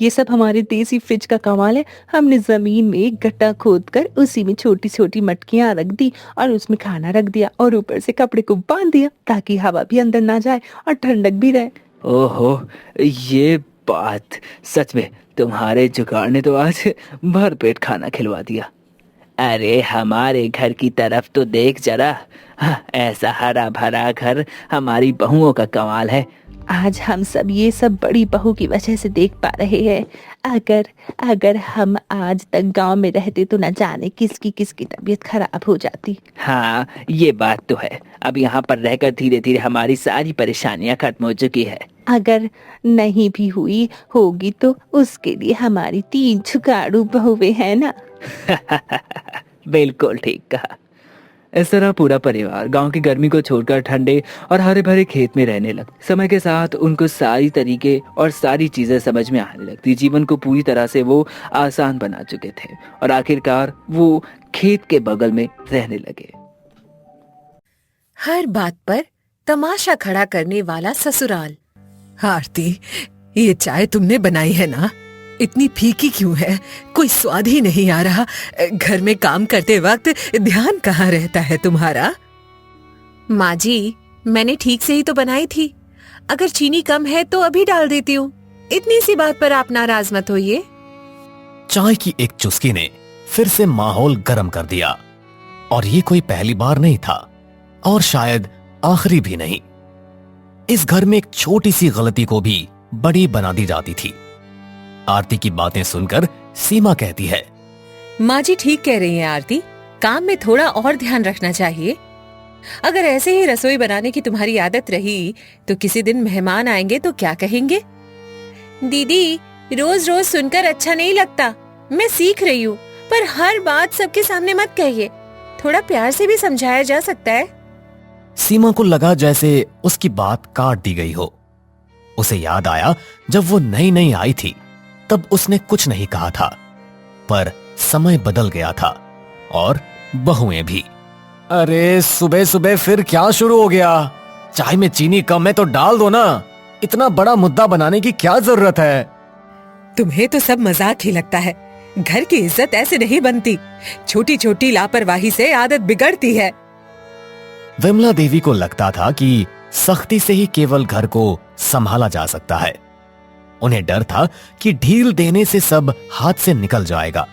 ये सब हमारे देसी फ्रिज का कमाल है। हमने जमीन में एक गड्ढा खोद कर उसी में छोटी छोटी मटकियां रख दी और उसमें खाना रख दिया और ऊपर से कपड़े को बांध दिया ताकि हवा भी अंदर ना जाए और ठंडक भी रहे। ओहो, ये बात, सच में तुम्हारे जुगाड़ ने तो आज भर पेट खाना खिलवा दिया। अरे हमारे घर की तरफ तो देख जरा, हाँ, ऐसा हरा भरा घर हमारी बहुओं का कमाल है। आज हम सब ये सब बड़ी बहू की वजह से देख पा रहे हैं। अगर अगर हम आज तक गांव में रहते तो न जाने किसकी किसकी तबीयत खराब हो जाती। हाँ, ये बात तो है। अब यहाँ पर रहकर धीरे धीरे हमारी सारी परेशानियां खत्म हो चुकी है। अगर नहीं भी हुई होगी तो उसके लिए हमारी 3 जुगाड़ू बहुएं हैं ना। बिल्कुल ठीक कहा। इस तरह पूरा परिवार गांव की गर्मी को छोड़कर ठंडे और हरे भरे खेत में रहने लगा। समय के साथ उनको सारी तरीके और सारी चीजें समझ में आने लगती। जीवन को पूरी तरह से वो आसान बना चुके थे और आखिरकार वो खेत के बगल में रहने लगे। हर बात पर तमाशा खड़ा करने वाला ससुराल। आरती, ये चाय तुमने बनाई है ना? इतनी फीकी क्यों है? कोई स्वाद ही नहीं आ रहा। घर में काम करते वक्त ध्यान कहाँ रहता है तुम्हारा? माँ जी, मैंने ठीक से ही तो बनाई थी। अगर चीनी कम है तो अभी डाल देती हूँ। इतनी सी बात पर आप नाराज मत होइए। चाय की एक चुस्की ने फिर से माहौल गर्म कर दिया। और ये कोई पहली बार नहीं था और शायद आखिरी भी नहीं। इस घर में एक छोटी सी गलती को भी बड़ी बना दी जाती थी। आरती की बातें सुनकर सीमा कहती है, माँ जी ठीक कह रही हैं आरती, काम में थोड़ा और ध्यान रखना चाहिए। अगर ऐसे ही रसोई बनाने की तुम्हारी आदत रही तो किसी दिन मेहमान आएंगे तो क्या कहेंगे? दीदी, रोज रोज सुनकर अच्छा नहीं लगता। मैं सीख रही हूँ, पर हर बात सबके सामने मत कहिए। थोड़ा प्यार से भी समझाया जा सकता है। सीमा को लगा जैसे उसकी बात काट दी गई हो। उसे याद आया जब वो नई नई आई थी तब उसने कुछ नहीं कहा था, पर समय बदल गया था और बहुएं भी। अरे सुबह सुबह फिर क्या शुरू हो गया? चाय में चीनी कम है तो डाल दो ना। इतना बड़ा मुद्दा बनाने की क्या जरूरत है? तुम्हें तो सब मजाक ही लगता है। घर की इज्जत ऐसे नहीं बनती। छोटी छोटी लापरवाही से आदत बिगड़ती है। विमला देवी को लगता था कि सख्ती से ही केवल घर को संभाला जा सकता है। उन्हें डर था कि ढील देने से सब हाथ से निकल जाएगा,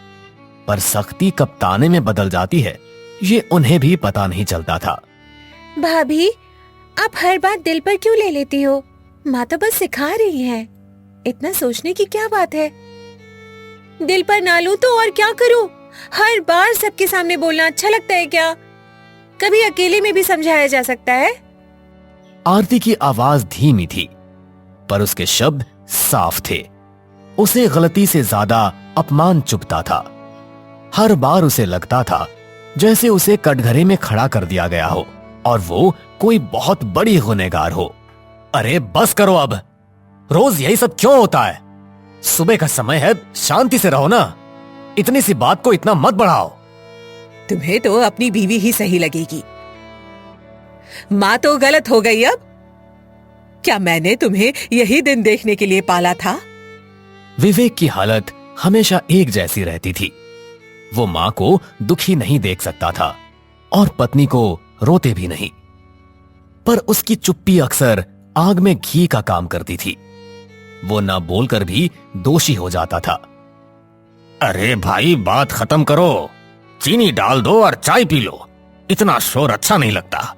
पर सख्ती कब ताने में बदल जाती है ये उन्हें भी पता नहीं चलता था। भाभी, आप हर बात दिल पर क्यों ले लेती हो? माँ तो बस सिखा रही है। इतना सोचने की क्या बात है? दिल पर ना लूं तो और क्या करूं? हर बार सबके सामने बोलना अच्छा लगता है क्या? कभी अकेले में भी समझाया जा सकता है। आरती की आवाज धीमी थी, पर उसके शब्द साफ थे। उसे गलती से ज्यादा अपमान चुभता था। हर बार उसे लगता था जैसे उसे कटघरे में खड़ा कर दिया गया हो और वो कोई बहुत बड़ी गुनहगार हो। अरे बस करो अब। रोज यही सब क्यों होता है? सुबह का समय है, शांति से रहो ना। इतनी सी बात को इतना मत बढ़ाओ। तुम्हें तो अपनी बीवी ही सही लगेगी। माँ तो गलत हो गई अब। क्या मैंने तुम्हें यही दिन देखने के लिए पाला था? विवेक की हालत हमेशा एक जैसी रहती थी। वो माँ को दुखी नहीं देख सकता था और पत्नी को रोते भी नहीं, पर उसकी चुप्पी अक्सर आग में घी का काम करती थी। वो ना बोलकर भी दोषी हो जाता था। अरे भाई, बात खत्म करो। चीनी डाल दो और चाय पी लो। इतना शोर अच्छा नहीं लगता।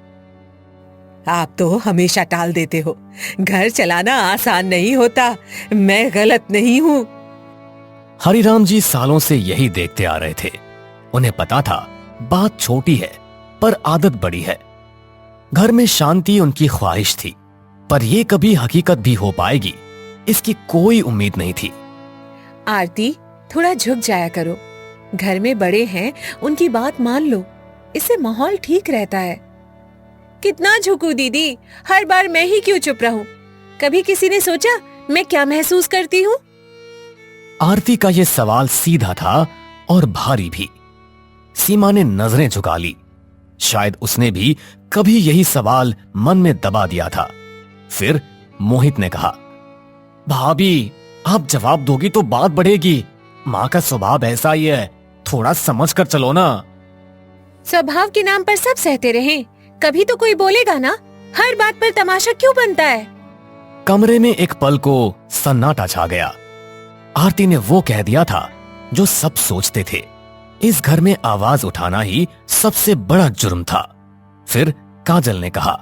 आप तो हमेशा टाल देते हो। घर चलाना आसान नहीं होता। मैं गलत नहीं हूँ। हरिराम जी सालों से यही देखते आ रहे थे। उन्हें पता था बात छोटी है पर आदत बड़ी है। घर में शांति उनकी ख्वाहिश थी, पर यह कभी हकीकत भी हो पाएगी इसकी कोई उम्मीद नहीं थी। आरती, थोड़ा झुक जाया करो। घर में बड़े हैं, उनकी बात मान लो। इससे माहौल ठीक रहता है। कितना झुकूं दीदी? हर बार मैं ही क्यों चुप रहूं? कभी किसी ने सोचा मैं क्या महसूस करती हूँ? आरती का यह सवाल सीधा था और भारी भी। सीमा ने नजरें झुका ली। शायद उसने भी कभी यही सवाल मन में दबा दिया था। फिर मोहित ने कहा, भाभी, आप जवाब दोगी तो बात बढ़ेगी। माँ का स्वभाव ऐसा ही है, थोड़ा समझ कर चलो ना। स्वभाव के नाम पर सब सहते रहें, कभी तो कोई बोलेगा ना। हर बात पर तमाशा क्यों बनता है? कमरे में एक पल को सन्नाटा छा गया। आरती ने वो कह दिया था जो सब सोचते थे। इस घर में आवाज उठाना ही सबसे बड़ा जुर्म था। फिर काजल ने कहा,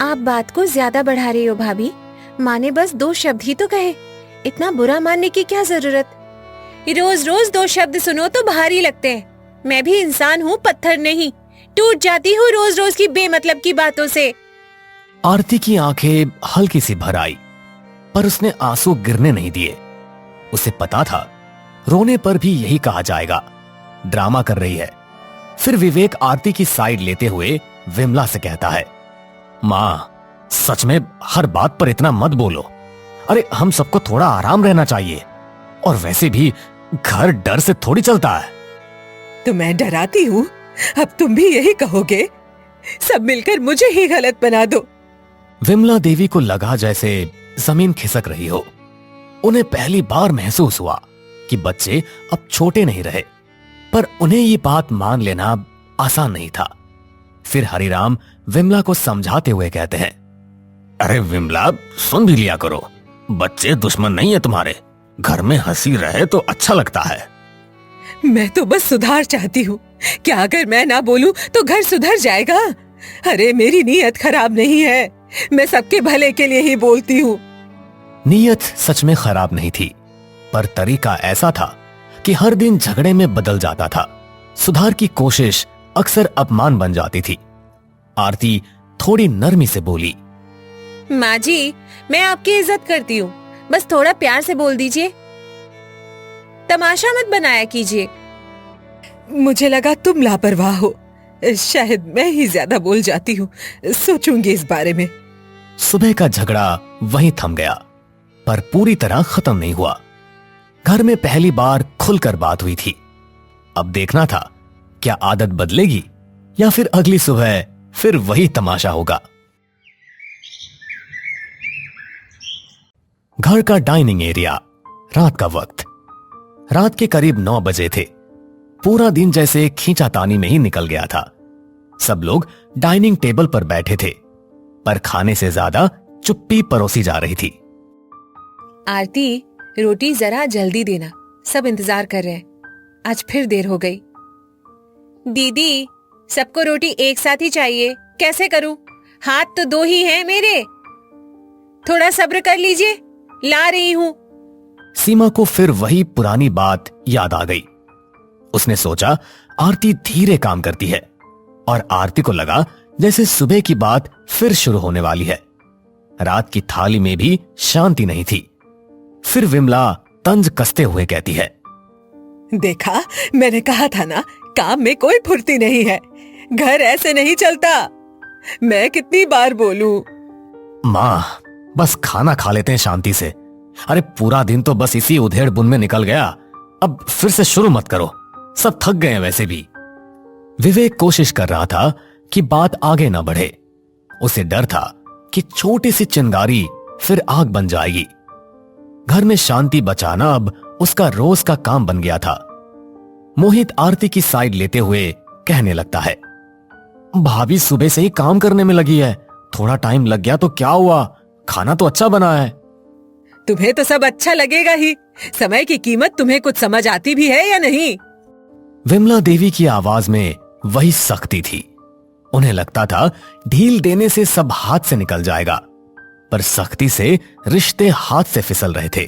आप बात को ज्यादा बढ़ा रही हो भाभी। माँ ने बस 2 शब्द ही तो कहे, इतना बुरा मानने की क्या जरूरत। रोज रोज 2 शब्द सुनो तो भारी लगते हैं। मैं भी इंसान हूँ, पत्थर नहीं। टूट जाती हूँ रोज रोज की बेमतलब की बातों से। आरती की आंखें हल्की सी भर आई, पर उसने आंसू गिरने नहीं दिए। उसे पता था रोने पर भी यही कहा जाएगा, ड्रामा कर रही है। फिर विवेक आरती की साइड लेते हुए विमला से कहता है, माँ सच में हर बात पर इतना मत बोलो। अरे हम सबको थोड़ा आराम रहना चाहिए, और वैसे भी घर डर से थोड़ी चलता है। तो मैं डराती हूँ? अब तुम भी यही कहोगे? सब मिलकर मुझे ही गलत बना दो। विमला देवी को लगा जैसे जमीन खिसक रही हो। उन्हें पहली बार महसूस हुआ कि बच्चे अब छोटे नहीं रहे, पर उन्हें ये बात मान लेना आसान नहीं था। फिर हरिराम विमला को समझाते हुए कहते हैं, अरे विमला सुन भी लिया करो, बच्चे दुश्मन नहीं है तुम्हारे। घर में हंसी रहे तो अच्छा लगता है। मैं तो बस सुधार चाहती हूँ। क्या अगर मैं ना बोलूं तो घर सुधर जाएगा? अरे मेरी नीयत खराब नहीं है, मैं सबके भले के लिए ही बोलती हूँ। नीयत सच में खराब नहीं थी, पर तरीका ऐसा था कि हर दिन झगड़े में बदल जाता था। सुधार की कोशिश अक्सर अपमान बन जाती थी। आरती थोड़ी नरमी से बोली, माँ जी, मैं आपकी इज्जत करती हूँ, बस थोड़ा प्यार से बोल दीजिए, तमाशा मत बनाया कीजिए। मुझे लगा तुम लापरवाह हो, शायद मैं ही ज्यादा बोल जाती हूँ, सोचूंगी इस बारे में। सुबह का झगड़ा वहीं थम गया, पर पूरी तरह खत्म नहीं हुआ। घर में पहली बार खुलकर बात हुई थी। अब देखना था क्या आदत बदलेगी या फिर अगली सुबह फिर वही तमाशा होगा। घर का डाइनिंग एरिया, रात का वक्त। रात के करीब 9 बजे थे। पूरा दिन जैसे खींचातानी में ही निकल गया था। सब लोग डाइनिंग टेबल पर बैठे थे, पर खाने से ज्यादा चुप्पी परोसी जा रही थी। आरती, रोटी जरा जल्दी देना, सब इंतजार कर रहे हैं। आज फिर देर हो गई। दीदी, सबको रोटी एक साथ ही चाहिए, कैसे करूं? हाथ तो 2 ही हैं मेरे, थोड़ा सब्र कर लीजिए, ला रही हूं। सीमा को फिर वही पुरानी बात याद आ गई। उसने सोचा आरती धीरे काम करती है, और आरती को लगा जैसे सुबह की बात फिर शुरू होने वाली है। रात की थाली में भी शांति नहीं थी। फिर विमला तंज कसते हुए कहती है, देखा, मैंने कहा था ना, काम में कोई फुर्ती नहीं है। घर ऐसे नहीं चलता। मैं कितनी बार बोलूं? माँ बस खाना खा लेते हैं शांति से। अरे पूरा दिन तो बस इसी उधेड़ बुन में निकल गया, अब फिर से शुरू मत करो, सब थक गए हैं वैसे भी। विवेक कोशिश कर रहा था कि बात आगे ना बढ़े। उसे डर था कि छोटी सी चिंगारी फिर आग बन जाएगी। घर में शांति बचाना अब उसका रोज का काम बन गया था। मोहित आरती की साइड लेते हुए कहने लगता है, भाभी सुबह से ही काम करने में लगी है, थोड़ा टाइम लग गया तो क्या हुआ, खाना तो अच्छा बना है। तुम्हें तो सब अच्छा लगेगा ही। समय की कीमत तुम्हें कुछ समझ आती भी है या नहीं? विमला देवी की आवाज में वही सख्ती थी। उन्हें लगता था ढील देने से सब हाथ से निकल जाएगा, पर सख्ती से रिश्ते हाथ से फिसल रहे थे।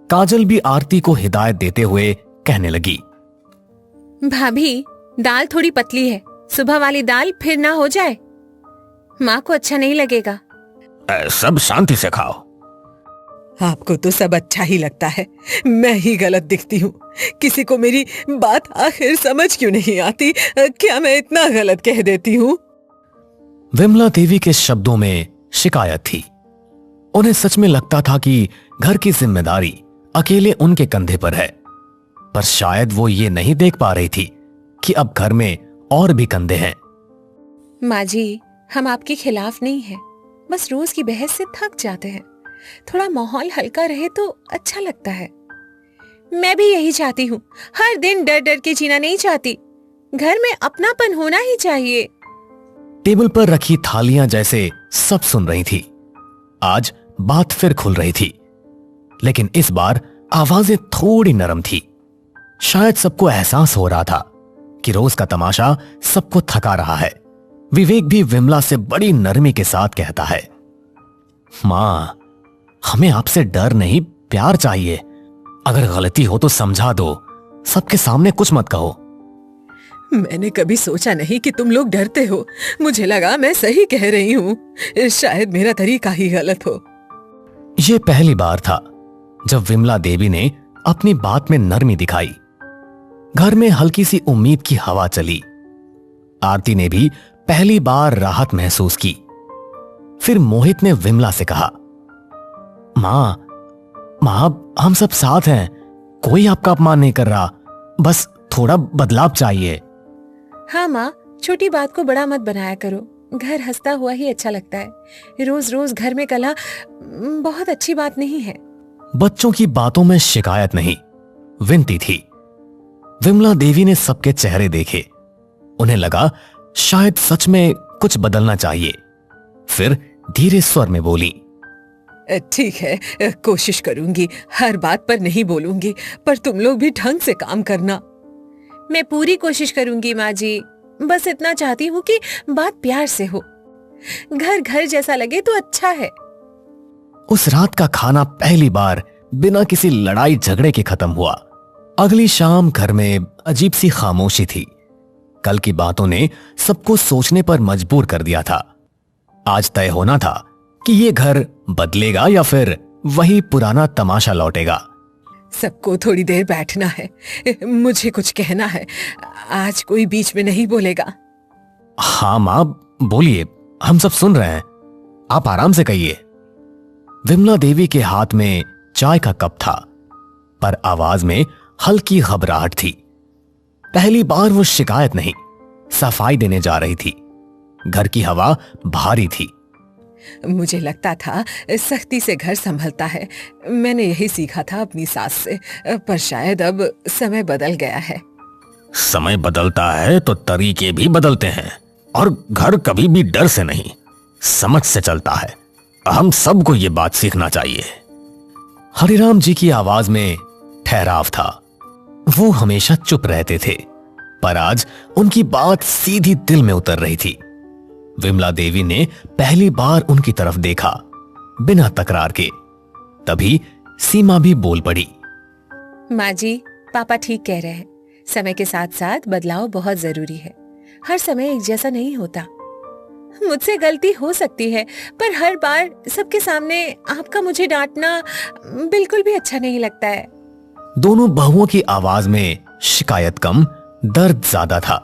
काजल भी आरती को हिदायत देते हुए कहने लगी, भाभी, दाल थोड़ी पतली है, सुबह वाली दाल फिर ना हो जाए, माँ को अच्छा नहीं लगेगा। सब शांति से खाओ। आपको तो सब अच्छा ही लगता है, मैं ही गलत दिखती हूँ। किसी को मेरी बात आखिर समझ क्यों नहीं आती? क्या मैं इतना गलत कह देती हूँ? विमला देवी के शब्दों में शिकायत थी। उन्हें सच में लगता था कि घर की जिम्मेदारी अकेले उनके कंधे पर है, पर शायद वो ये नहीं देख पा रही थी कि अब घर में और भी कंधे हैं। माँ जी, हम आपके खिलाफ नहीं हैं, बस रोज की बहस से थक जाते हैं। थोड़ा माहौल हल्का रहे तो अच्छा लगता है। मैं भी यही चाहती हूँ, हर दिन डर डर के जीना नहीं चाहती। घर में अपनापन होना ही चाहिए। टेबल पर रखी थालियां जैसे सब सुन रही थी। आज बात फिर खुल रही थी, लेकिन इस बार आवाजें थोड़ी नरम थी। शायद सबको एहसास हो रहा था कि रोज का तमाशा सबको थका रहा है। विवेक भी विमला से बड़ी नरमी के साथ कहता है, मां, हमें आपसे डर नहीं प्यार चाहिए। अगर गलती हो तो समझा दो, सबके सामने कुछ मत कहो। मैंने कभी सोचा नहीं कि तुम लोग डरते हो। मुझे लगा मैं सही कह रही हूँ। शायद मेरा तरीका ही गलत हो। यह पहली बार था जब विमला देवी ने अपनी बात में नरमी दिखाई। घर में हल्की सी उम्मीद की हवा चली। आरती ने भी पहली बार राहत महसूस की। फिर मोहित ने विमला से कहा, मां, हम सब साथ हैं, कोई आपका अपमान नहीं कर रहा, बस थोड़ा बदलाव चाहिए। हाँ माँ, छोटी बात को बड़ा मत बनाया करो। घर हंसता हुआ ही अच्छा लगता है। रोज रोज घर में कलह बहुत अच्छी बात नहीं है। बच्चों की बातों में शिकायत नहीं, विनती थी। विमला देवी ने सबके चेहरे देखे। उन्हें लगा शायद सच में कुछ बदलना चाहिए। फिर धीरे स्वर में बोली, ठीक है, कोशिश करूंगी। हर बात पर नहीं बोलूंगी, पर तुम लोग भी ढंग से काम करना। मैं पूरी कोशिश करूंगी माँ जी। बस इतना चाहती हूँ कि बात प्यार से हो, घर घर जैसा लगे तो अच्छा है। उस रात का खाना पहली बार बिना किसी लड़ाई झगड़े के खत्म हुआ। अगली शाम घर में अजीब सी खामोशी थी। कल की बातों ने सबको सोचने पर मजबूर कर दिया था। आज तय होना था कि ये घर बदलेगा या फिर वही पुराना तमाशा लौटेगा। सबको थोड़ी देर बैठना है, मुझे कुछ कहना है। आज कोई बीच में नहीं बोलेगा। हाँ मां, बोलिए, हम सब सुन रहे हैं, आप आराम से कहिए। विमला देवी के हाथ में चाय का कप था, पर आवाज में हल्की घबराहट थी। पहली बार वो शिकायत नहीं, सफाई देने जा रही थी। घर की हवा भारी थी। मुझे लगता था सख्ती से घर संभलता है। मैंने यही सीखा था अपनी सास से, पर शायद अब समय बदल गया है। समय बदलता है तो तरीके भी बदलते हैं, और घर कभी भी डर से नहीं, समझ से चलता है। हम सबको ये बात सीखना चाहिए। हरिराम जी की आवाज में ठहराव था। वो हमेशा चुप रहते थे, पर आज उनकी बात सीधी दिल में उतर रही थी। विमला देवी ने पहली बार उनकी तरफ देखा, बिना तकरार के। तभी सीमा भी बोल पड़ी, माँ जी, पापा ठीक कह रहे हैं। समय के साथ साथ बदलाव बहुत जरूरी है। हर समय एक जैसा नहीं होता। मुझसे गलती हो सकती है, पर हर बार सबके सामने आपका मुझे डांटना बिल्कुल भी अच्छा नहीं लगता है। दोनों बहुओं की आवाज में शिकायत कम, दर्द ज्यादा था।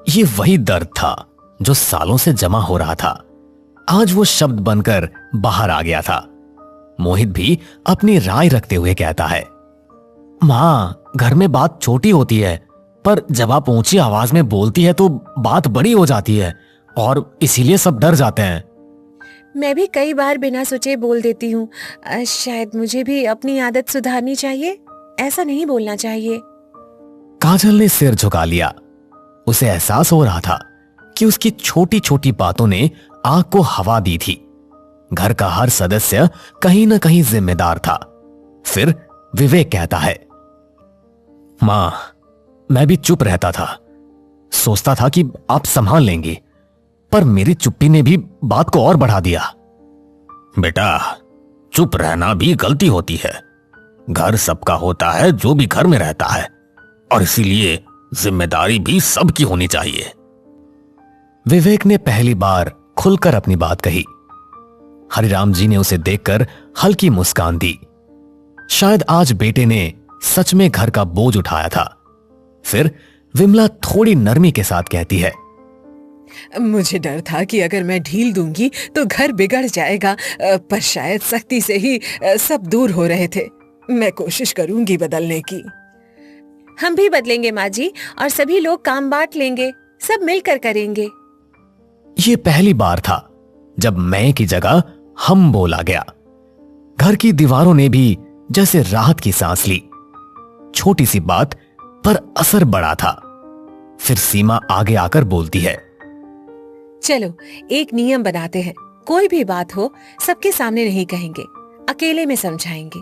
ये वही दर्द था जो सालों से जमा हो रहा था। आज वो शब्द बनकर बाहर आ गया था। मोहित भी अपनी राय रखते हुए कहता है, मां, घर में बात छोटी होती है, पर जब आप ऊंची आवाज में बोलती है तो बात बड़ी हो जाती है, और इसीलिए सब डर जाते हैं। मैं भी कई बार बिना सोचे बोल देती हूँ। शायद मुझे भी अपनी आदत सुधारनी चाहिए। ऐसा नहीं बोलना चाहिए। काजल ने सिर झुका लिया। उसे एहसास हो रहा था कि उसकी छोटी छोटी बातों ने आग को हवा दी थी। घर का हर सदस्य कहीं ना कहीं जिम्मेदार था। फिर विवेक कहता है, मां, मैं भी चुप रहता था, सोचता था कि आप संभाल लेंगी, पर मेरी चुप्पी ने भी बात को और बढ़ा दिया। बेटा, चुप रहना भी गलती होती है। घर सबका होता है जो भी घर में रहता है, और इसीलिए जिम्मेदारी भी सबकी होनी चाहिए। विवेक ने पहली बार खुलकर अपनी बात कही। हरिराम जी ने उसे देखकर हल्की मुस्कान दी। शायद आज बेटे ने सच में घर का बोझ उठाया था। फिर विमला थोड़ी नरमी के साथ कहती है, मुझे डर था कि अगर मैं ढील दूंगी तो घर बिगड़ जाएगा, पर शायद सख्ती से ही सब दूर हो रहे थे। मैं कोशिश करूंगी बदलने की। हम भी बदलेंगे माँ जी, और सभी लोग काम बांट लेंगे। सब मिलकर करेंगे। ये पहली बार था जब मैं की जगह हम बोला गया। घर की दीवारों ने भी जैसे राहत की सांस ली। छोटी सी बात पर असर बड़ा था। फिर सीमा आगे आकर बोलती है, चलो एक नियम बनाते हैं। कोई भी बात हो सबके सामने नहीं कहेंगे, अकेले में समझाएंगे।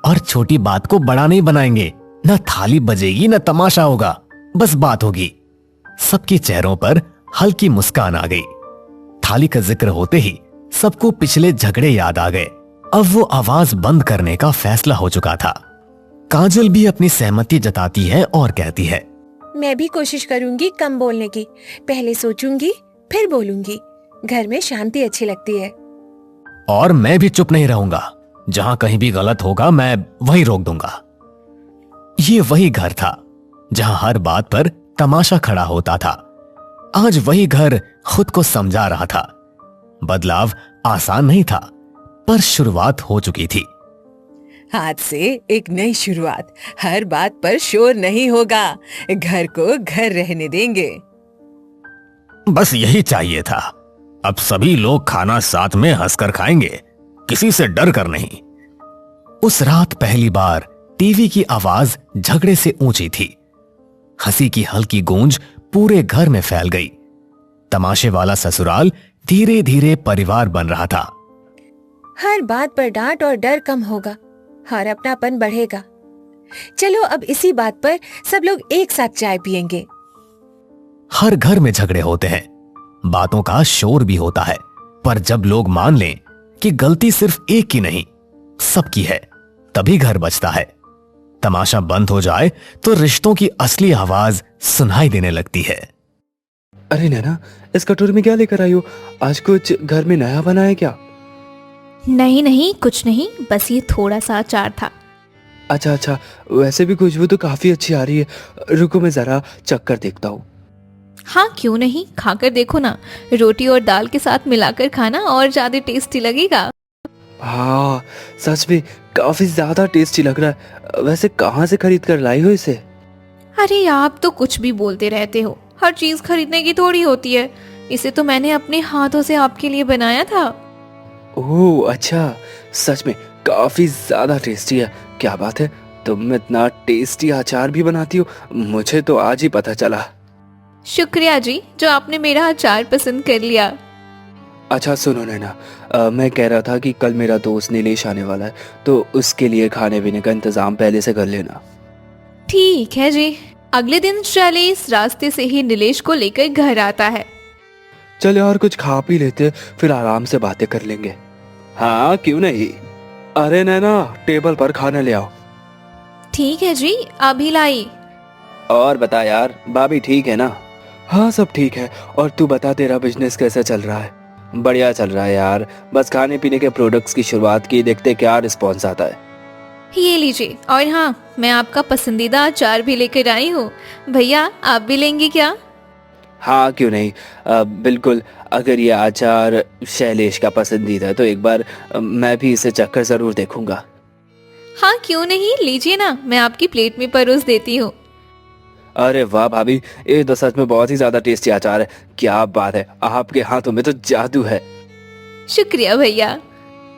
और छोटी बात को बड़ा नहीं बनाएंगे। न थाली बजेगी न तमाशा होगा, बस बात होगी। सबके चेहरों पर हल्की मुस्कान आ गई। थाली का जिक्र होते ही सबको पिछले झगड़े याद आ गए। अब वो आवाज बंद करने का फैसला हो चुका था। काजल भी अपनी सहमति जताती है और कहती है, मैं भी कोशिश करूंगी कम बोलने की। पहले सोचूंगी फिर बोलूंगी। घर में शांति अच्छी लगती है। और मैं भी चुप नहीं रहूंगा। जहां कहीं भी गलत होगा मैं वही रोक दूंगा। ये वही घर था जहां हर बात पर तमाशा खड़ा होता था। आज वही घर खुद को समझा रहा था। बदलाव आसान नहीं था, पर शुरुआत हो चुकी थी। आज से एक नई शुरुआत। हर बात पर शोर नहीं होगा। घर को घर रहने देंगे। बस यही चाहिए था। अब सभी लोग खाना साथ में हंसकर खाएंगे, किसी से डर कर नहीं। उस रात पहली बार टीवी की आवाज झगड़े से ऊंची थी। हंसी की हल्की गूंज पूरे घर में फैल गई। तमाशे वाला ससुराल धीरे धीरे परिवार बन रहा था। हर बात पर डांट और डर कम होगा और अपनापन बढ़ेगा। चलो अब इसी बात पर सब लोग एक साथ चाय पियेंगे। हर घर में झगड़े होते हैं, बातों का शोर भी होता है, पर जब लोग मान लें कि गलती सिर्फ एक की नहीं सबकी है, तभी घर बचता है। तमाशा बंद हो जाए तो रिश्तों की असली आवाज सुनाई देने लगती है। अरे नैना, इस कटोरी में क्या लेकर आई हो? आज कुछ घर में नया बना है क्या? नहीं नहीं, कुछ नहीं, बस ये थोड़ा सा अचार था। अच्छा अच्छा, वैसे भी खुशबू तो काफी अच्छी आ रही है। रुको मैं जरा चख कर देखता हूँ। हाँ क्यों नहीं, खाकर देखो ना। रोटी और दाल के साथ मिलाकर खाना और ज्यादा टेस्टी लगेगा। हाँ सच में काफी ज्यादा टेस्टी लग रहा है। वैसे कहाँ से खरीद कर लाई हो इसे? अरे आप तो कुछ भी बोलते रहते हो। हर चीज खरीदने की थोड़ी होती है। इसे तो मैंने अपने हाथों से आपके लिए बनाया था। ओह अच्छा, सच में काफी ज्यादा टेस्टी है। क्या बात है, तुम इतना टेस्टी अचार भी बनाती हो? मुझे तो आज ही पता चला। शुक्रिया जी, जो आपने मेरा अचार पसंद कर लिया। अच्छा सुनो नैना, मैं कह रहा था कि कल मेरा दोस्त नीलेश आने वाला है, तो उसके लिए खाने पीने का इंतजाम पहले से कर लेना। ठीक है जी। अगले दिन शैलेश रास्ते से ही नीलेश को लेकर घर आता है। चल यार कुछ खा पी लेते, फिर आराम से बातें कर लेंगे। हाँ क्यों नहीं। अरे नैना, टेबल पर खाना ले आओ। ठीक है जी, अभी लाई। और बता यार, भाभी ठीक है ना? हाँ सब ठीक है। और तू बता, तेरा बिजनेस कैसा चल रहा है? बढ़िया चल रहा है यार, बस खाने पीने के प्रोडक्ट्स की शुरुआत की, देखते क्या रिस्पॉन्स आता है। ये लीजिए। और हाँ, मैं आपका पसंदीदा अचार भी लेकर आई हूँ। भैया आप भी लेंगे क्या? हाँ क्यों नहीं, बिल्कुल। अगर ये अचार शैलेश का पसंदीदा है तो एक बार मैं भी इसे चखकर जरूर देखूंगा। हाँ क्यों नहीं, लीजिए ना, मैं आपकी प्लेट में परोस देती हूँ। अरे वाह भाभी, ये तो सच में बहुत ही ज्यादा टेस्टी अचार है। क्या बात है, आपके हाथों में तो जादू है। शुक्रिया भैया।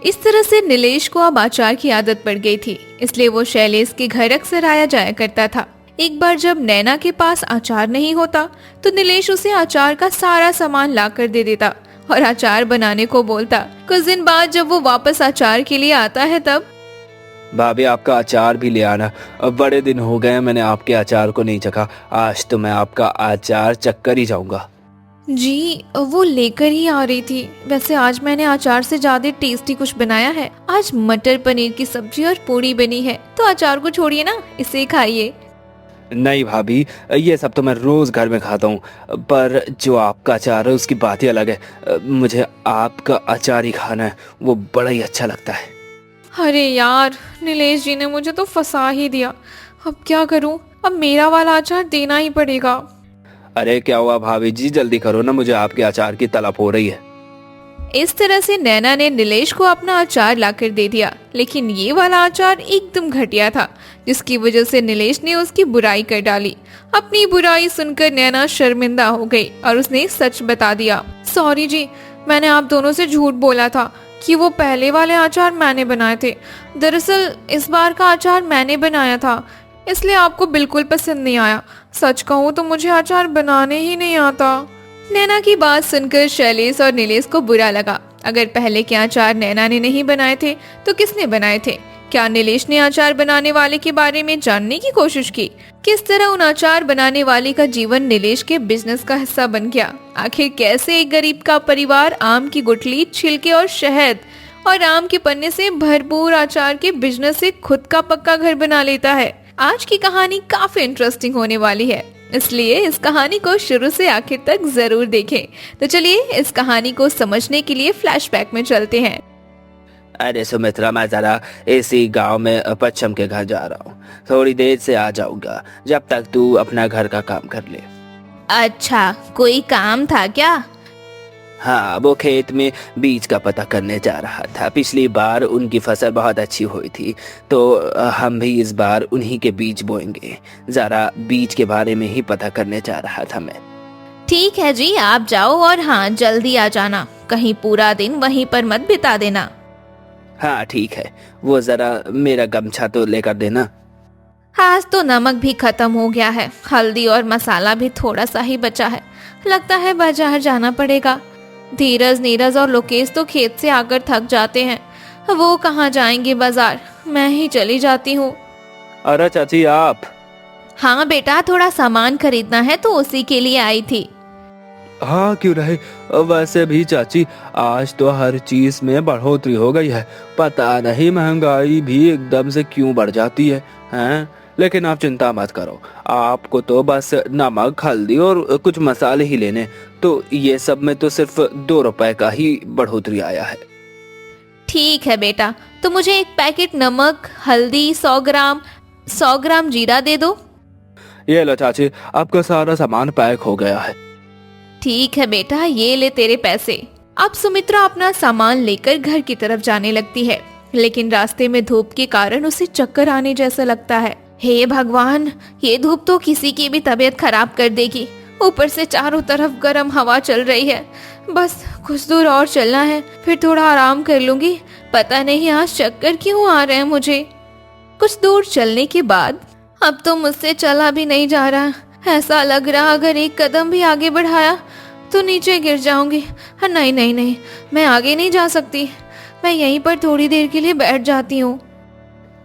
इस तरह से नीलेश को अब अचार की आदत पड़ गई थी, इसलिए वो शैलेश के घर अक्सर आया जाया करता था। एक बार जब नैना के पास अचार नहीं होता तो नीलेश उसे अचार का सारा सामान ला कर दे देता और अचार बनाने को बोलता। कुछ दिन बाद जब वो वापस अचार के लिए आता है तब, भाभी आपका अचार भी ले आना। अब बड़े दिन हो गए मैंने आपके अचार को नहीं चखा। आज तो मैं आपका अचार चखकर ही जाऊंगा। जी वो लेकर ही आ रही थी। वैसे आज मैंने अचार से ज्यादा टेस्टी कुछ बनाया है। आज मटर पनीर की सब्जी और पूरी बनी है, तो अचार को छोड़िए ना, इसे खाइए। नहीं भाभी, ये सब तो मैं रोज घर में खाता हूँ, पर जो आपका अचार है उसकी बात ही अलग है। मुझे आपका अचार ही खाना है, वो बड़ा ही अच्छा लगता है। अरे यार, नीलेश जी ने मुझे तो फंसा ही दिया। अब क्या करूं? अब मेरा वाला अचार देना ही पड़ेगा। अरे क्या हुआ भाभी जी, जल्दी करो ना, मुझे आपके अचार की तलब हो रही है। इस तरह से नैना ने नीलेश को अपना अचार लाकर दे दिया, लेकिन ये वाला अचार एकदम घटिया था, जिसकी वजह से नीलेश ने उसकी बुराई कर डाली। अपनी बुराई सुनकर नैना शर्मिंदा हो गई और उसने सच बता दिया। सॉरी जी, मैंने आप दोनों से झूठ बोला था कि वो पहले वाले अचार मैंने बनाए थे। दरअसल इस बार का अचार मैंने बनाया था, इसलिए आपको बिल्कुल पसंद नहीं आया। सच कहूँ तो मुझे अचार बनाने ही नहीं आता। नैना की बात सुनकर शैलेश और नीलेश को बुरा लगा। अगर पहले के अचार नैना ने नहीं बनाए थे तो किसने बनाए थे? क्या नीलेश ने अचार बनाने वाले के बारे में जानने की कोशिश की? किस तरह उन अचार बनाने वाले का जीवन नीलेश के बिजनेस का हिस्सा बन गया? आखिर कैसे एक गरीब का परिवार आम की गुठली, छिलके और शहद और आम के पन्ने से भरपूर अचार के बिजनेस से खुद का पक्का घर बना लेता है? आज की कहानी काफी इंटरेस्टिंग होने वाली है, इसलिए इस कहानी को शुरू से आखिर तक जरूर देखें। तो चलिए इस कहानी को समझने के लिए फ्लैशबैक में चलते हैं। अरे सुमित्रा, मैं जरा इसी गांव में पश्चिम के घर जा रहा हूँ, थोड़ी देर से आ जाऊंगा, जब तक तू अपना घर का काम कर ले। अच्छा, कोई काम था क्या? हाँ, वो खेत में बीज का पता करने जा रहा था। पिछली बार उनकी फसल बहुत अच्छी हुई थी, तो हम भी इस बार उन्हीं के बीज बोएंगे। जरा बीज के बारे में ही पता करने जा रहा था मैं। ठीक है जी, आप जाओ और हाँ जल्दी आ जाना, कहीं पूरा दिन वहीं पर मत बिता देना। हाँ ठीक है, वो जरा मेरा गमछा तो लेकर देना। आज तो नमक भी खत्म हो गया है, हल्दी और मसाला भी थोड़ा सा ही बचा है, लगता है बाजार जाना पड़ेगा। धीरज, नीरज और लोकेश तो खेत से आकर थक जाते हैं, वो कहाँ जाएंगे बाजार, मैं ही चली जाती हूँ। अरे चाची आप? हाँ बेटा, थोड़ा सामान खरीदना है तो उसी के लिए आई थी। हाँ क्यों रहे, वैसे भी चाची आज तो हर चीज में बढ़ोतरी हो गई है, पता नहीं महंगाई भी एकदम से क्यों बढ़ जाती है, हैं? लेकिन आप चिंता मत करो, आपको तो बस नमक, हल्दी और कुछ मसाले ही लेने, तो ये सब में तो सिर्फ 2 रुपए का ही बढ़ोतरी आया है। ठीक है बेटा, तो मुझे एक पैकेट नमक, हल्दी, 100 ग्राम जीरा दे दो। ये लो चाची, आपका सारा सामान पैक हो गया है। ठीक है बेटा, ये ले तेरे पैसे। अब सुमित्रा अपना सामान लेकर घर की तरफ जाने लगती है, लेकिन रास्ते में धूप के कारण उसे चक्कर आने जैसा लगता है। हे भगवान, ये धूप तो किसी की भी तबीयत खराब कर देगी, ऊपर से चारों तरफ गर्म हवा चल रही है। बस कुछ दूर और चलना है, फिर थोड़ा आराम कर लूंगी। पता नहीं आज चक्कर क्यों आ रहे हैं मुझे। कुछ दूर चलने के बाद अब तो मुझसे चला भी नहीं जा रहा, ऐसा लग रहा अगर एक कदम भी आगे बढ़ाया तो नीचे गिर जाऊंगी। हाँ, नहीं नहीं नहीं, मैं आगे नहीं जा सकती, मैं यहीं पर थोड़ी देर के लिए बैठ जाती हूँ।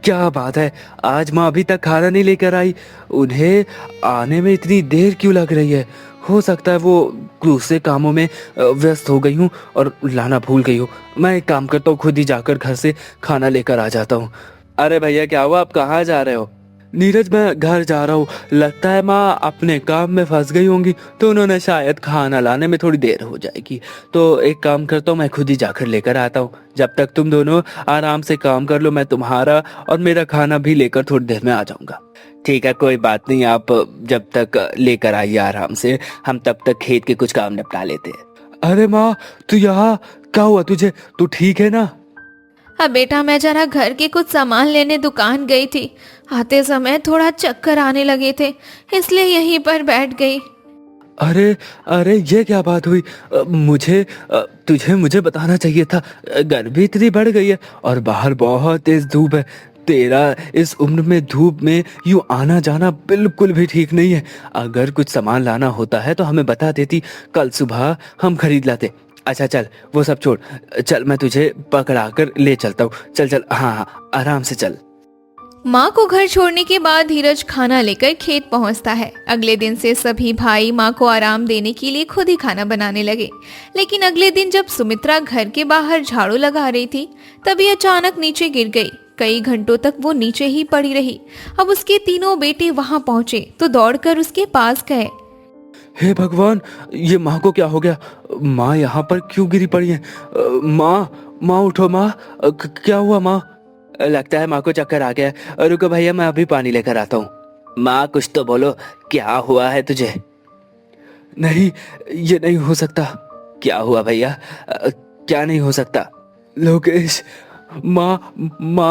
क्या बात है, आज माँ अभी तक खाना नहीं लेकर आई, उन्हें आने में इतनी देर क्यों लग रही है? हो सकता है वो दूसरे कामों में व्यस्त हो गई हूँ और लाना भूल गई हूँ। मैं एक काम करता हूँ, खुद ही जाकर घर से खाना लेकर आ जाता हूँ। अरे भैया क्या हुआ, आप कहाँ जा रहे हो? नीरज, मैं घर जा रहा हूँ, लगता है माँ अपने काम में फंस गई होंगी, तो उन्होंने शायद खाना लाने में थोड़ी देर हो जाएगी। तो एक काम करता हूँ, मैं खुद ही जाकर लेकर आता हूँ। जब तक तुम दोनों आराम से काम कर लो, मैं तुम्हारा और मेरा खाना भी लेकर थोड़ी देर में आ जाऊंगा। ठीक है, कोई बात नहीं, आप जब तक लेकर आइए आराम से, हम तब तक खेत के कुछ काम निपटा लेते हैं। अरे माँ, तू यहाँ क्या हुआ तुझे, तू ठीक है ना? हाँ बेटा, मैं जरा घर के कुछ सामान लेने दुकान गई थी, आते समय थोड़ा चक्कर आने लगे थे, इसलिए यहीं पर बैठ गई। अरे अरे, ये क्या बात हुई? मुझे बताना चाहिए था, गर्मी इतनी बढ़ गई है और बाहर बहुत तेज धूप है। तेरा इस उम्र में धूप में यूं आना जाना बिल्कुल भी ठीक नहीं है। अगर कुछ सामान लाना होता है तो हमें बता देती, कल सुबह हम खरीद लाते। अच्छा चल, वो सब छोड़, चल मैं तुझे पकड़ा कर ले चलता हूँ। चल चल, हाँ आराम से चल। माँ को घर छोड़ने के बाद धीरज खाना लेकर खेत पहुँचता है। अगले दिन से सभी भाई माँ को आराम देने के लिए खुद ही खाना बनाने लगे। लेकिन अगले दिन जब सुमित्रा घर के बाहर झाड़ू लगा रही थी, तभी अचानक नीचे गिर गई। कई घंटों तक वो नीचे ही पड़ी रही। अब उसके तीनों बेटे वहाँ पहुँचे तो दौड़कर उसके पास गए। हे भगवान, ये माँ को क्या हो गया? माँ यहाँ पर क्यों गिरी पड़ी है? माँ उठो माँ, क्या हुआ माँ? लगता है माँ को चक्कर आ गया। रुको भैया, मैं अभी पानी लेकर आता हूँ। माँ कुछ तो बोलो, क्या हुआ है तुझे? नहीं, ये नहीं हो सकता। क्या हुआ भैया, क्या नहीं हो सकता? लोकेश, माँ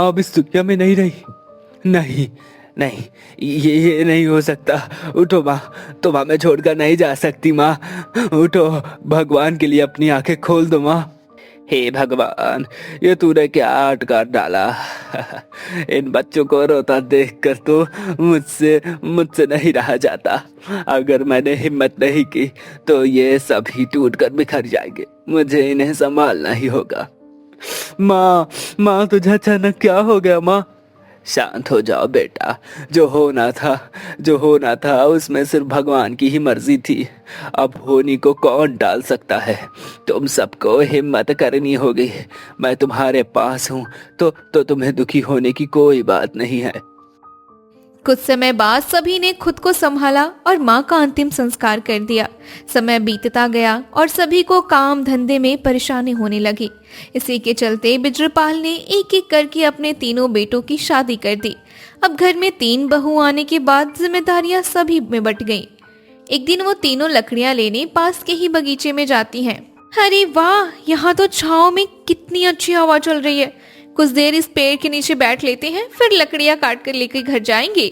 अब इस दुनिया में नहीं रही। नहीं नहीं, ये नहीं हो सकता। उठो माँ, तुम हमें छोड़कर नहीं जा सकती माँ, उठो, भगवान के लिए अपनी आंखें खोल दो माँ। हे भगवान, ये तूने क्या अटका डाला? इन बच्चों को रोता देखकर तो मुझसे नहीं रहा जाता। अगर मैंने हिम्मत नहीं की तो ये सभी टूटकर बिखर जाएंगे। मुझे इन्हें संभालना ही होगा। माँ, माँ तुझे अचानक क्या हो गया माँ? शांत हो जाओ बेटा। जो होना था उसमें सिर्फ भगवान की ही मर्जी थी। अब होनी को कौन डाल सकता है? तुम सबको हिम्मत करनी होगी। मैं तुम्हारे पास हूँ तो तुम्हें दुखी होने की कोई बात नहीं है। कुछ समय बाद सभी ने खुद को संभाला और माँ का अंतिम संस्कार कर दिया। समय बीतता गया और सभी को काम धंधे में परेशानी होने लगी। इसी के चलते बिजरपाल ने एक एक करके अपने तीनों बेटों की शादी कर दी। अब घर में 3 बहू आने के बाद जिम्मेदारियां सभी में बंट गईं। एक दिन वो तीनों लकड़ियां लेने पास के ही बगीचे में जाती हैं। अरे वाह, यहाँ तो छांव में कितनी अच्छी हवा चल रही है। कुछ देर इस पेड़ के नीचे बैठ लेते हैं, फिर लकड़ियां काट कर लेकर घर जाएंगे।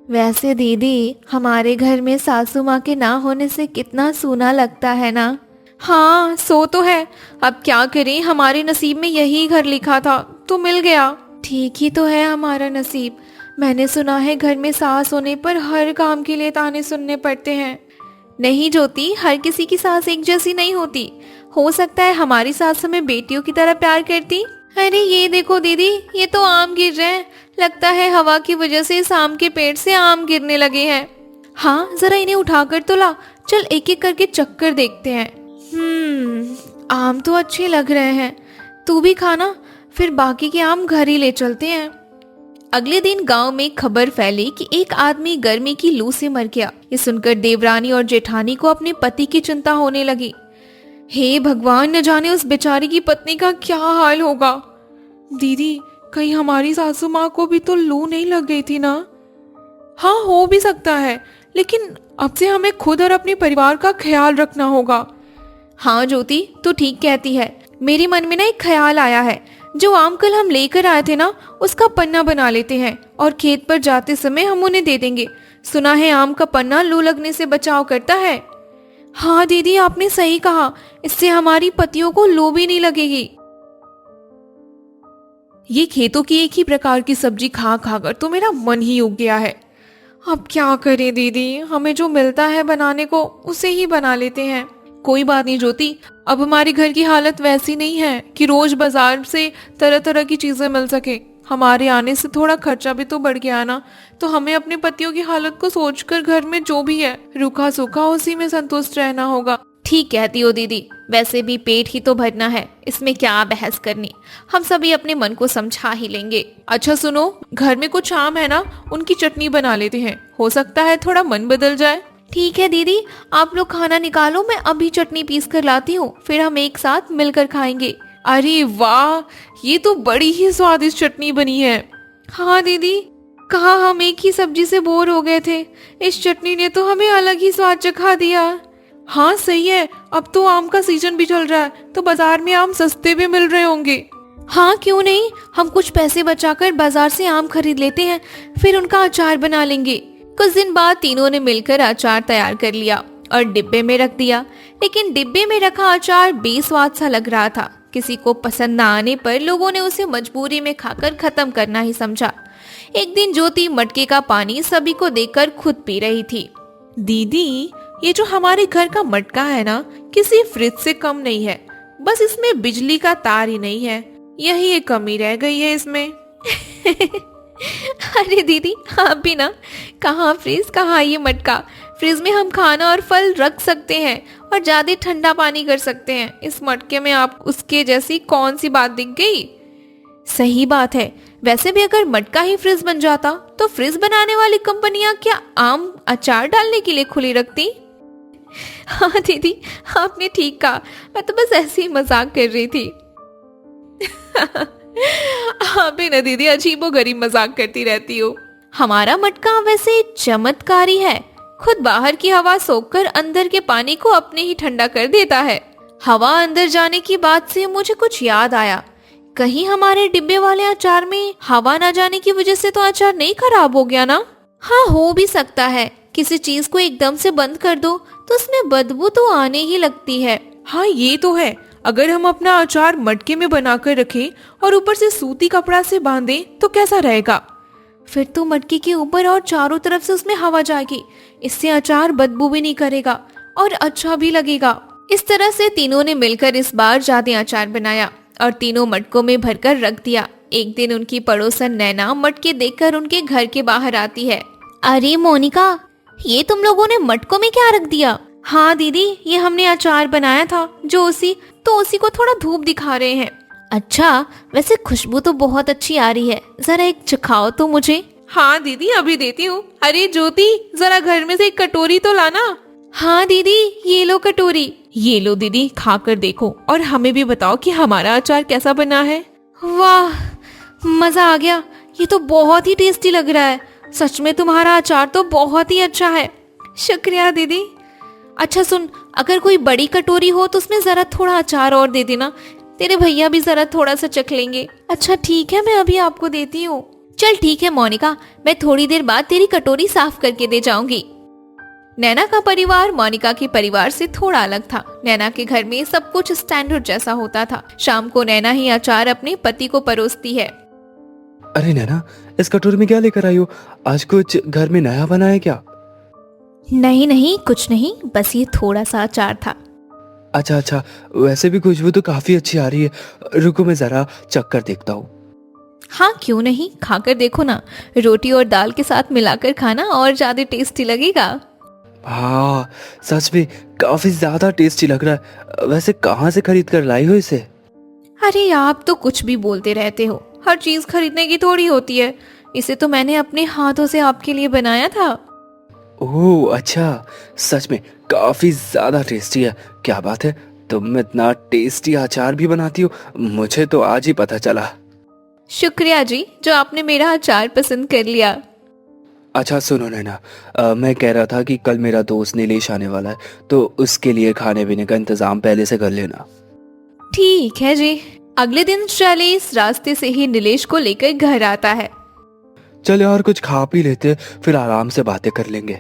वैसे दीदी, हमारे घर में सासू माँ के ना होने से कितना सूना लगता है ना। हाँ, सो तो है। अब क्या करें, हमारे नसीब में यही घर लिखा था तो मिल गया। ठीक ही तो है हमारा नसीब। मैंने सुना है घर में सास होने पर हर काम के लिए ताने सुनने पड़ते हैं। नहीं ज्योति, हर किसी की सास एक जैसी नहीं होती। हो सकता है हमारी सास हमें बेटियों की तरह प्यार करती। अरे ये देखो दीदी, ये तो आम गिर रहे हैं। लगता है हवा की वजह से इस आम के पेड़ से आम गिरने लगे हैं। हाँ, जरा इन्हें उठाकर तो ला। चल एक एक करके चक्कर देखते हैं। आम तो अच्छे लग रहे हैं। तू भी खाना, फिर बाकी के आम घर ही ले चलते हैं। अगले दिन गांव में खबर फैली कि एक आदमी गर्मी की लू से मर गया। ये सुनकर देवरानी और जेठानी को अपने पति की चिंता होने लगी। हे भगवान, न जाने उस बेचारी की पत्नी का क्या हाल होगा। दीदी, कहीं हमारी सासू माँ को भी तो लू नहीं लग गई थी ना? हाँ, हो भी सकता है, लेकिन अब से हमें खुद और अपने परिवार का ख्याल रखना होगा। हाँ ज्योति, तू ठीक कहती है। मेरे मन में ना एक ख्याल आया है। जो आम कल हम लेकर आए थे ना, उसका पन्ना बना लेते हैं और खेत पर जाते समय हम उन्हें दे देंगे। सुना है आम का पन्ना लू लगने से बचाव करता है। हाँ दीदी, आपने सही कहा। इससे हमारी पतियों को लू भी नहीं लगेगी। ये खेतों की एक ही प्रकार की सब्जी खा खा कर तो मेरा मन ही उग गया है। अब क्या करें दीदी, हमें जो मिलता है बनाने को उसे ही बना लेते हैं। कोई बात नहीं ज्योति, अब हमारे घर की हालत वैसी नहीं है कि रोज बाजार से तरह तरह की चीजें मिल सके। हमारे आने से थोड़ा खर्चा भी तो बढ़ गया ना, तो हमें अपने पतियों की हालत को सोचकर घर में जो भी है रूखा सूखा उसी में संतुष्ट रहना होगा। ठीक कहती हो दीदी, वैसे भी पेट ही तो भरना है, इसमें क्या बहस करनी। हम सभी अपने मन को समझा ही लेंगे। अच्छा सुनो, घर में कुछ आम है ना, उनकी चटनी बना लेते हैं। हो सकता है थोड़ा मन बदल जाए। ठीक है दीदी, आप लोग खाना निकालो, मैं अभी चटनी पीस कर लाती हूँ, फिर हम एक साथ मिलकर खाएंगे। अरे वाह, ये तो बड़ी ही स्वादिष्ट चटनी बनी है। हाँ दीदी, कहाँ हम एक ही सब्जी से बोर हो गए थे, इस चटनी ने तो हमें अलग ही स्वाद चखा दिया। हाँ सही है, अब तो आम का सीजन भी चल रहा है, तो बाजार में आम सस्ते भी मिल रहे होंगे। हाँ क्यों नहीं, हम कुछ पैसे बचाकर बाजार से आम खरीद लेते हैं, फिर उनका अचार बना लेंगे। कुछ दिन बाद तीनों ने मिलकर अचार तैयार कर लिया और डिब्बे में रख दिया। लेकिन डिब्बे में रखा अचार बेस्वाद सा लग रहा था। किसी को पसंद न आने पर लोगों ने उसे मजबूरी में खाकर खत्म करना ही समझा। एक दिन ज्योति मटके का पानी सभी को देकर खुद पी रही थी। दीदी, ये जो हमारे घर का मटका है ना, किसी फ्रिज से कम नहीं है, बस इसमें बिजली का तार ही नहीं है, यही एक कमी रह गई है इसमें। अरे दीदी, आप भी ना, कहाँ फ्रिज कहाँ ये मटका। फ्रिज में हम खाना और फल रख सकते हैं और ज्यादा ठंडा पानी कर सकते हैं। इस मटके में आप उसके जैसी कौन सी बात दिख गई? सही बात है। वैसे भी अगर मटका ही फ्रिज बन जाता तो फ्रिज बनाने वाली कंपनियां क्या आम अचार डालने के लिए खुली रखती? हाँ दीदी, आपने ठीक कहा, मैं तो बस ऐसे ही मजाक कर रही थी। आप भी ना दीदी अजीबोगरीब मजाक करती रहती हो। हमारा मटका वैसे चमत्कारी है, खुद बाहर की हवा सोखकर अंदर के पानी को अपने ही ठंडा कर देता है। हवा अंदर जाने की बात से मुझे कुछ याद आया, कहीं हमारे डिब्बे वाले अचार में हवा ना जाने की वजह से तो अचार नहीं खराब हो गया ना? हाँ, हो भी सकता है। किसी चीज को एकदम से बंद कर दो तो उसमें बदबू तो आने ही लगती है। हाँ ये तो है, अगर हम अपना अचार मटके में बनाकर रखें और ऊपर से सूती कपड़ा से बांधें तो कैसा रहेगा? फिर तो मटके के ऊपर और चारों तरफ से उसमें हवा जाएगी, इससे अचार बदबू भी नहीं करेगा और अच्छा भी लगेगा। इस तरह से तीनों ने मिलकर इस बार ज्यादा अचार बनाया। और तीनों मटकों में भरकर रख दिया। एक दिन उनकी पड़ोसन नैना मटके देखकर उनके घर के बाहर आती है। अरे मोनिका, ये तुम लोगों ने मटकों में क्या रख दिया? हाँ दीदी, ये हमने अचार बनाया था जो उसी को थोड़ा धूप दिखा रहे हैं। अच्छा, वैसे खुशबू तो बहुत अच्छी आ रही है, जरा एक चखाओ तो मुझे। हाँ दीदी, अभी देती हूँ। अरे ज्योति, जरा घर में से एक कटोरी तो लाना। हाँ दीदी, ये लो कटोरी। ये लो दीदी, खाकर देखो और हमें भी बताओ कि हमारा अचार कैसा बना है। वाह, मजा आ गया, ये तो बहुत ही टेस्टी लग रहा है। सच में तुम्हारा अचार तो बहुत ही अच्छा है। शुक्रिया दीदी। अच्छा सुन, अगर कोई बड़ी कटोरी हो तो उसमें जरा थोड़ा अचार और दे देना, तेरे भैया भी जरा थोड़ा सा चख लेंगे। अच्छा ठीक है, मैं अभी आपको देती हूँ। चल ठीक है मोनिका, मैं थोड़ी देर बाद तेरी कटोरी साफ करके दे जाऊंगी। नैना का परिवार मोनिका के परिवार से थोड़ा अलग था। नैना के घर में सब कुछ स्टैंडर्ड जैसा होता था। शाम को नैना ही अचार अपने पति को परोसती है। अरे नैना, इस कटोरी में क्या लेकर आई हो? आज कुछ घर में नया बना है क्या? नहीं नहीं, कुछ नहीं, बस ये थोड़ा सा अचार था। अच्छा, वैसे भी खुशबू तो काफी अच्छी आ रही है। रुको मैं जरा चख कर देखता हूँ। हाँ क्यों नहीं, खाकर देखो ना। रोटी और दाल के साथ मिलाकर खाना और ज्यादा टेस्टी लगेगा। हाँ, सच में काफी ज्यादा टेस्टी लग रहा है। वैसे कहाँ से खरीद कर लाई हो इसे? अरे आप तो कुछ भी बोलते रहते हो, हर चीज खरीदने की थोड़ी होती है। इसे तो मैंने अपने हाथों से आपके लिए बनाया था। ओह अच्छा, सच में काफी ज्यादा टेस्टी है। क्या बात है, तुम इतना टेस्टी अचार भी बनाती हो, मुझे तो आज ही पता चला। शुक्रिया जी, जो आपने मेरा अचार पसंद कर लिया। अच्छा सुनो नैना, मैं कह रहा था कि कल मेरा दोस्त नीलेश आने वाला है, तो उसके लिए खाने पीने का इंतजाम पहले से कर लेना। ठीक है जी। अगले दिन शैलेश रास्ते से ही नीलेश को लेकर घर आता है। चल यार, कुछ खा पी लेते, फिर आराम से बातें कर लेंगे।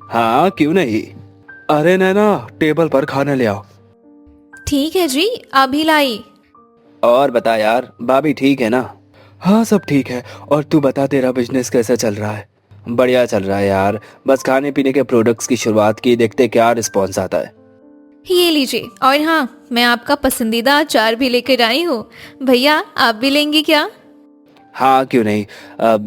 हाँ क्यों नहीं। अरे नैना, टेबल पर खाना ले आओ। ठीक है जी, अभी लाई। और बता यार, भाभी ठीक है ना? हाँ सब ठीक है। और तू बता, तेरा बिजनेस कैसा चल रहा है? बढ़िया चल रहा है यार, बस खाने पीने के प्रोडक्ट्स की शुरुआत की, देखते क्या रिस्पॉन्स आता है। ये लीजिए, और हाँ, मैं आपका पसंदीदा अचार भी लेकर आई हूँ। भैया आप भी लेंगे क्या? हाँ क्यों नहीं,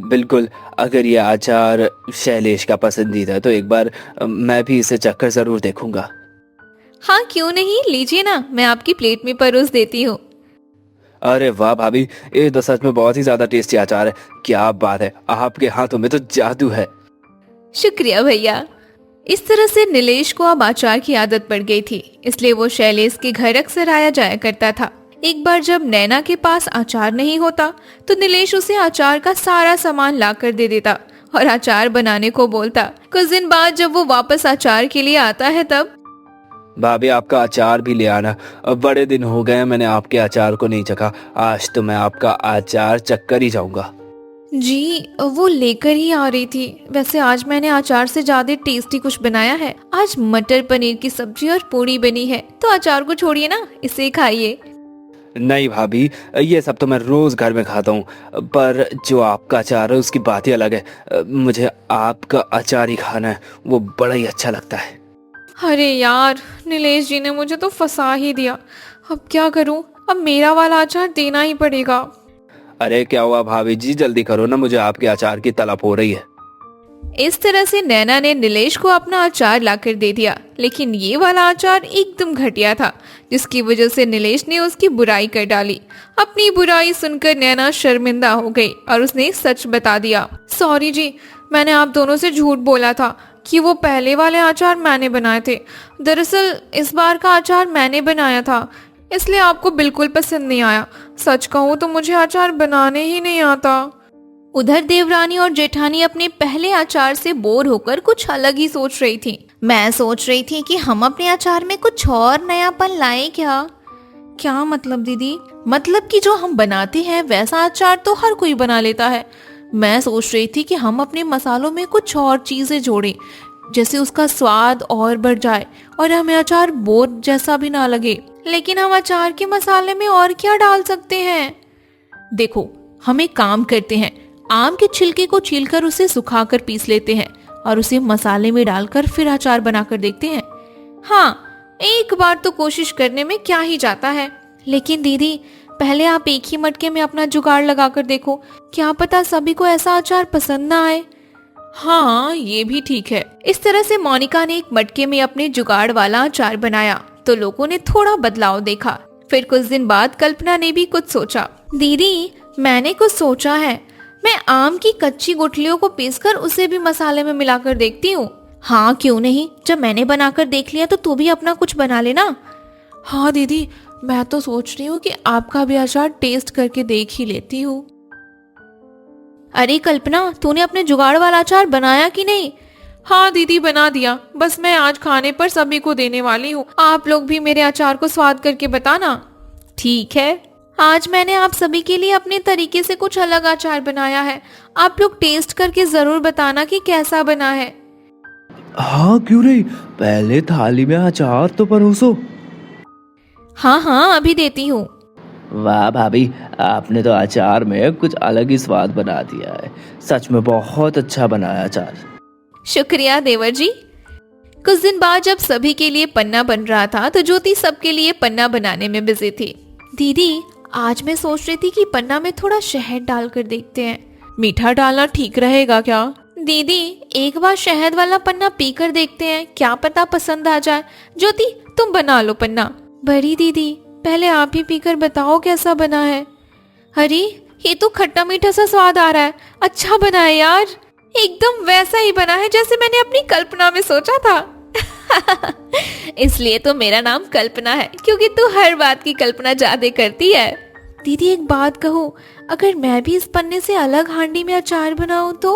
बिल्कुल। अगर ये अचार शैलेश का पसंदीदा है तो एक बार मैं भी इसे चखकर जरूर देखूंगा। हाँ क्यों नहीं, लीजिए ना, मैं आपकी प्लेट में परोस देती हूँ। अरे वाह भाभी, ये तो सच में बहुत ही ज्यादा टेस्टी अचार है। क्या बात है, आपके हाथों में तो जादू है। शुक्रिया भैया। इस तरह से नीलेश को अब अचार की आदत पड़ गई थी, इसलिए वो शैलेश के घर अक्सर आया जाया करता था। एक बार जब नैना के पास अचार नहीं होता तो नीलेश उसे अचार का सारा सामान ला कर दे देता और अचार बनाने को बोलता। कुछ दिन बाद जब वो वापस अचार के लिए आता है तब, भाभी आपका अचार भी ले आना, अब बड़े दिन हो गए मैंने आपके अचार को नहीं चखा। आज तो मैं आपका अचार चखकर ही जाऊंगा। जी वो लेकर ही आ रही थी। वैसे आज मैंने अचार से ज्यादा टेस्टी कुछ बनाया है। आज मटर पनीर की सब्जी और पूरी बनी है, तो अचार को छोड़िए ना, इसे खाइए। नहीं भाभी, ये सब तो मैं रोज घर में खाता हूँ, पर जो आपका अचार है उसकी बात ही अलग है। मुझे आपका अचार ही खाना है, वो बड़ा ही अच्छा लगता है। अरे यार, नीलेश जी ने मुझे तो फंसा ही दिया। अब क्या करूं, अब मेरा वाला अचार देना ही पड़ेगा। अरे क्या हुआ भाभी जी, जल्दी करो ना, मुझे आपके अचार की तलब हो रही है। इस तरह से नैना ने नीलेश को अपना अचार लाकर दे दिया, लेकिन ये वाला अचार एकदम घटिया था, जिसकी वजह से नीलेश ने उसकी बुराई कर डाली। अपनी बुराई सुनकर नैना शर्मिंदा हो गई और उसने सच बता दिया। सॉरी जी, मैंने आप दोनों से झूठ बोला था कि वो पहले वाले अचार मैंने बनाए थे। दरअसल इस बार का अचार मैंने बनाया था, इसलिए आपको बिल्कुल पसंद नहीं आया। सच कहूँ तो मुझे अचार बनाने ही नहीं आता। उधर देवरानी और जेठानी अपने पहले अचार से बोर होकर कुछ अलग ही सोच रही थी। मैं सोच रही थी कि हम अपने अचार में कुछ और नयापन लाएं क्या? क्या मतलब दीदी? मतलब कि जो हम बनाते हैं वैसा अचार तो हर कोई बना लेता है। मैं सोच रही थी कि हम अपने मसालों में कुछ और चीजें जोड़ें, जैसे उसका स्वाद और बढ़ जाए और हमें अचार बोर जैसा भी ना लगे। लेकिन हम अचार के मसाले में और क्या डाल सकते हैं? देखो, हम एक काम करते हैं, आम के छिलके को छीलकर उसे सुखाकर पीस लेते हैं और उसे मसाले में डालकर फिर अचार बनाकर देखते हैं। हाँ, एक बार तो कोशिश करने में क्या ही जाता है। लेकिन दीदी, पहले आप एक ही मटके में अपना जुगाड़ लगा कर देखो, क्या पता सभी को ऐसा अचार पसंद ना आए। हाँ, ये भी ठीक है। इस तरह से मोनिका ने एक मटके में अपने जुगाड़ वाला अचार बनाया तो लोगों ने थोड़ा बदलाव देखा। फिर कुछ दिन बाद कल्पना ने भी कुछ सोचा। दीदी, मैंने कुछ सोचा है, मैं आम की कच्ची गुठलियों को पीसकर उसे भी मसाले में मिलाकर देखती हूँ। हाँ, क्यों नहीं, जब मैंने बनाकर देख लिया तो तू भी अपना कुछ बना लेना। हाँ दीदी, मैं तो सोच रही हूँ कि आपका भी अचार टेस्ट करके देख ही लेती हूँ। अरे कल्पना, तूने अपने जुगाड़ वाला अचार बनाया कि नहीं? हाँ दीदी, बना दिया, बस मैं आज खाने पर सभी को देने वाली हूँ। आप लोग भी मेरे अचार को स्वाद करके बताना। ठीक है, आज मैंने आप सभी के लिए अपने तरीके से कुछ अलग अचार बनाया है, आप लोग टेस्ट करके जरूर बताना कि कैसा बना है। हाँ क्यों नहीं, पहले थाली में अचार तो परोसो। हाँ हाँ, अभी देती हूँ। वाह भाभी, आपने तो अचार में कुछ अलग ही स्वाद बना दिया है। सच में बहुत अच्छा बनाया अचार। शुक्रिया देवर जी। कुछ दिन बाद जब सभी के लिए पन्ना बन रहा था तो ज्योति सबके लिए पन्ना बनाने में बिजी थी। दीदी, आज मैं सोच रही थी कि पन्ना में थोड़ा शहद डालकर देखते हैं। मीठा डालना ठीक रहेगा क्या? दीदी, एक बार शहद वाला पन्ना पीकर देखते हैं, क्या पता पसंद आ जाए। ज्योति, तुम बना लो पन्ना। बड़ी दीदी, पहले आप ही पीकर बताओ कैसा बना है। अरे, ये तो खट्टा मीठा सा स्वाद आ रहा है। अच्छा बना है यार, एकदम वैसा ही बना है जैसे मैंने अपनी कल्पना में सोचा था। इसलिए तो मेरा नाम कल्पना है, क्योंकि तू हर बात की कल्पना ज्यादा करती है। दीदी, एक बात कहूँ, अगर मैं भी इस पन्ने से अलग हांडी में अचार बनाऊं तो?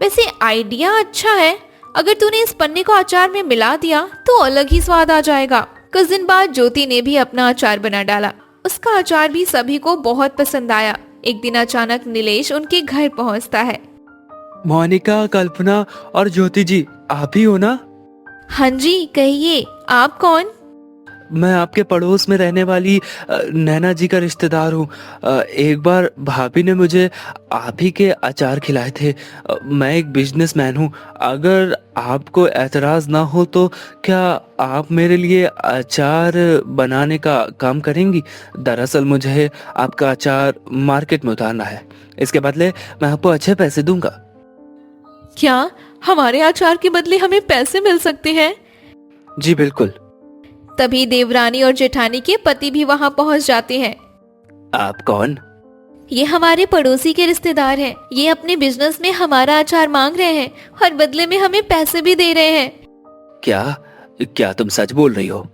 वैसे आइडिया अच्छा है, अगर तूने इस पन्ने को अचार में मिला दिया तो अलग ही स्वाद आ जाएगा। कुछ दिन बाद ज्योति ने भी अपना अचार बना डाला। उसका अचार भी सभी को बहुत पसंद आया। एक दिन अचानक नीलेश उनके घर पहुंचता है। मोनिका, कल्पना और ज्योति जी, आप ही हो ना? हाँ जी, कहिए, आप कौन? मैं आपके पड़ोस में रहने वाली नैना जी का रिश्तेदार हूँ। एक बार भाभी ने मुझे आप ही के अचार खिलाए थे। मैं एक बिजनेसमैन हूँ, अगर आपको एतराज़ ना हो तो क्या आप मेरे लिए अचार बनाने का काम करेंगी? दरअसल मुझे आपका अचार मार्केट में उतारना है, इसके बदले मैं आपको अच्छे पैसे दूंगा। क्या हमारे अचार के बदले हमें पैसे मिल सकते हैं? जी बिल्कुल। तभी देवरानी और जेठानी के पति भी वहाँ पहुँच जाते हैं। आप कौन? ये हमारे पड़ोसी के रिश्तेदार हैं। ये अपने बिजनेस में हमारा अचार मांग रहे हैं और बदले में हमें पैसे भी दे रहे हैं। क्या तुम सच बोल रही हो?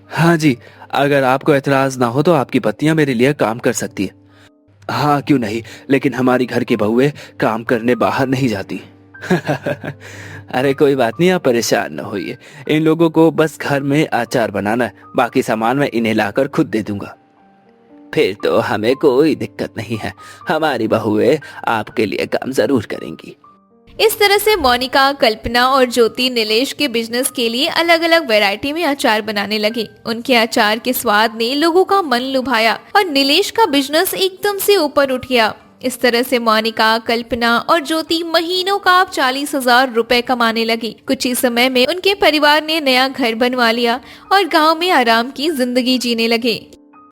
हाँ जी, अगर आपको एतराज ना हो तो आपकी पत्नियां मेरे लिए काम कर सकती है। हाँ क्यों नहीं, लेकिन हमारी घर की बहुएं काम करने बाहर नहीं जाती। अरे कोई बात नहीं, आप परेशान न होइए। इन लोगों को बस घर में अचार बनाना है, बाकी सामान मैं इन्हें लाकर खुद दे दूंगा। फिर तो हमें कोई दिक्कत नहीं है, हमारी बहुएं आपके लिए काम जरूर करेंगी। इस तरह से मोनिका, कल्पना और ज्योति नीलेश के बिजनेस के लिए अलग अलग वैरायटी में अचार बनाने लगे। उनके अचार के स्वाद ने लोगों का मन लुभाया और नीलेश का बिजनेस एकदम से ऊपर उठ गया। इस तरह से मोनिका, कल्पना और ज्योति महीनों का 40,000 रुपए कमाने लगी। कुछ ही समय में उनके परिवार ने नया घर बनवा लिया और गांव में आराम की जिंदगी जीने लगे।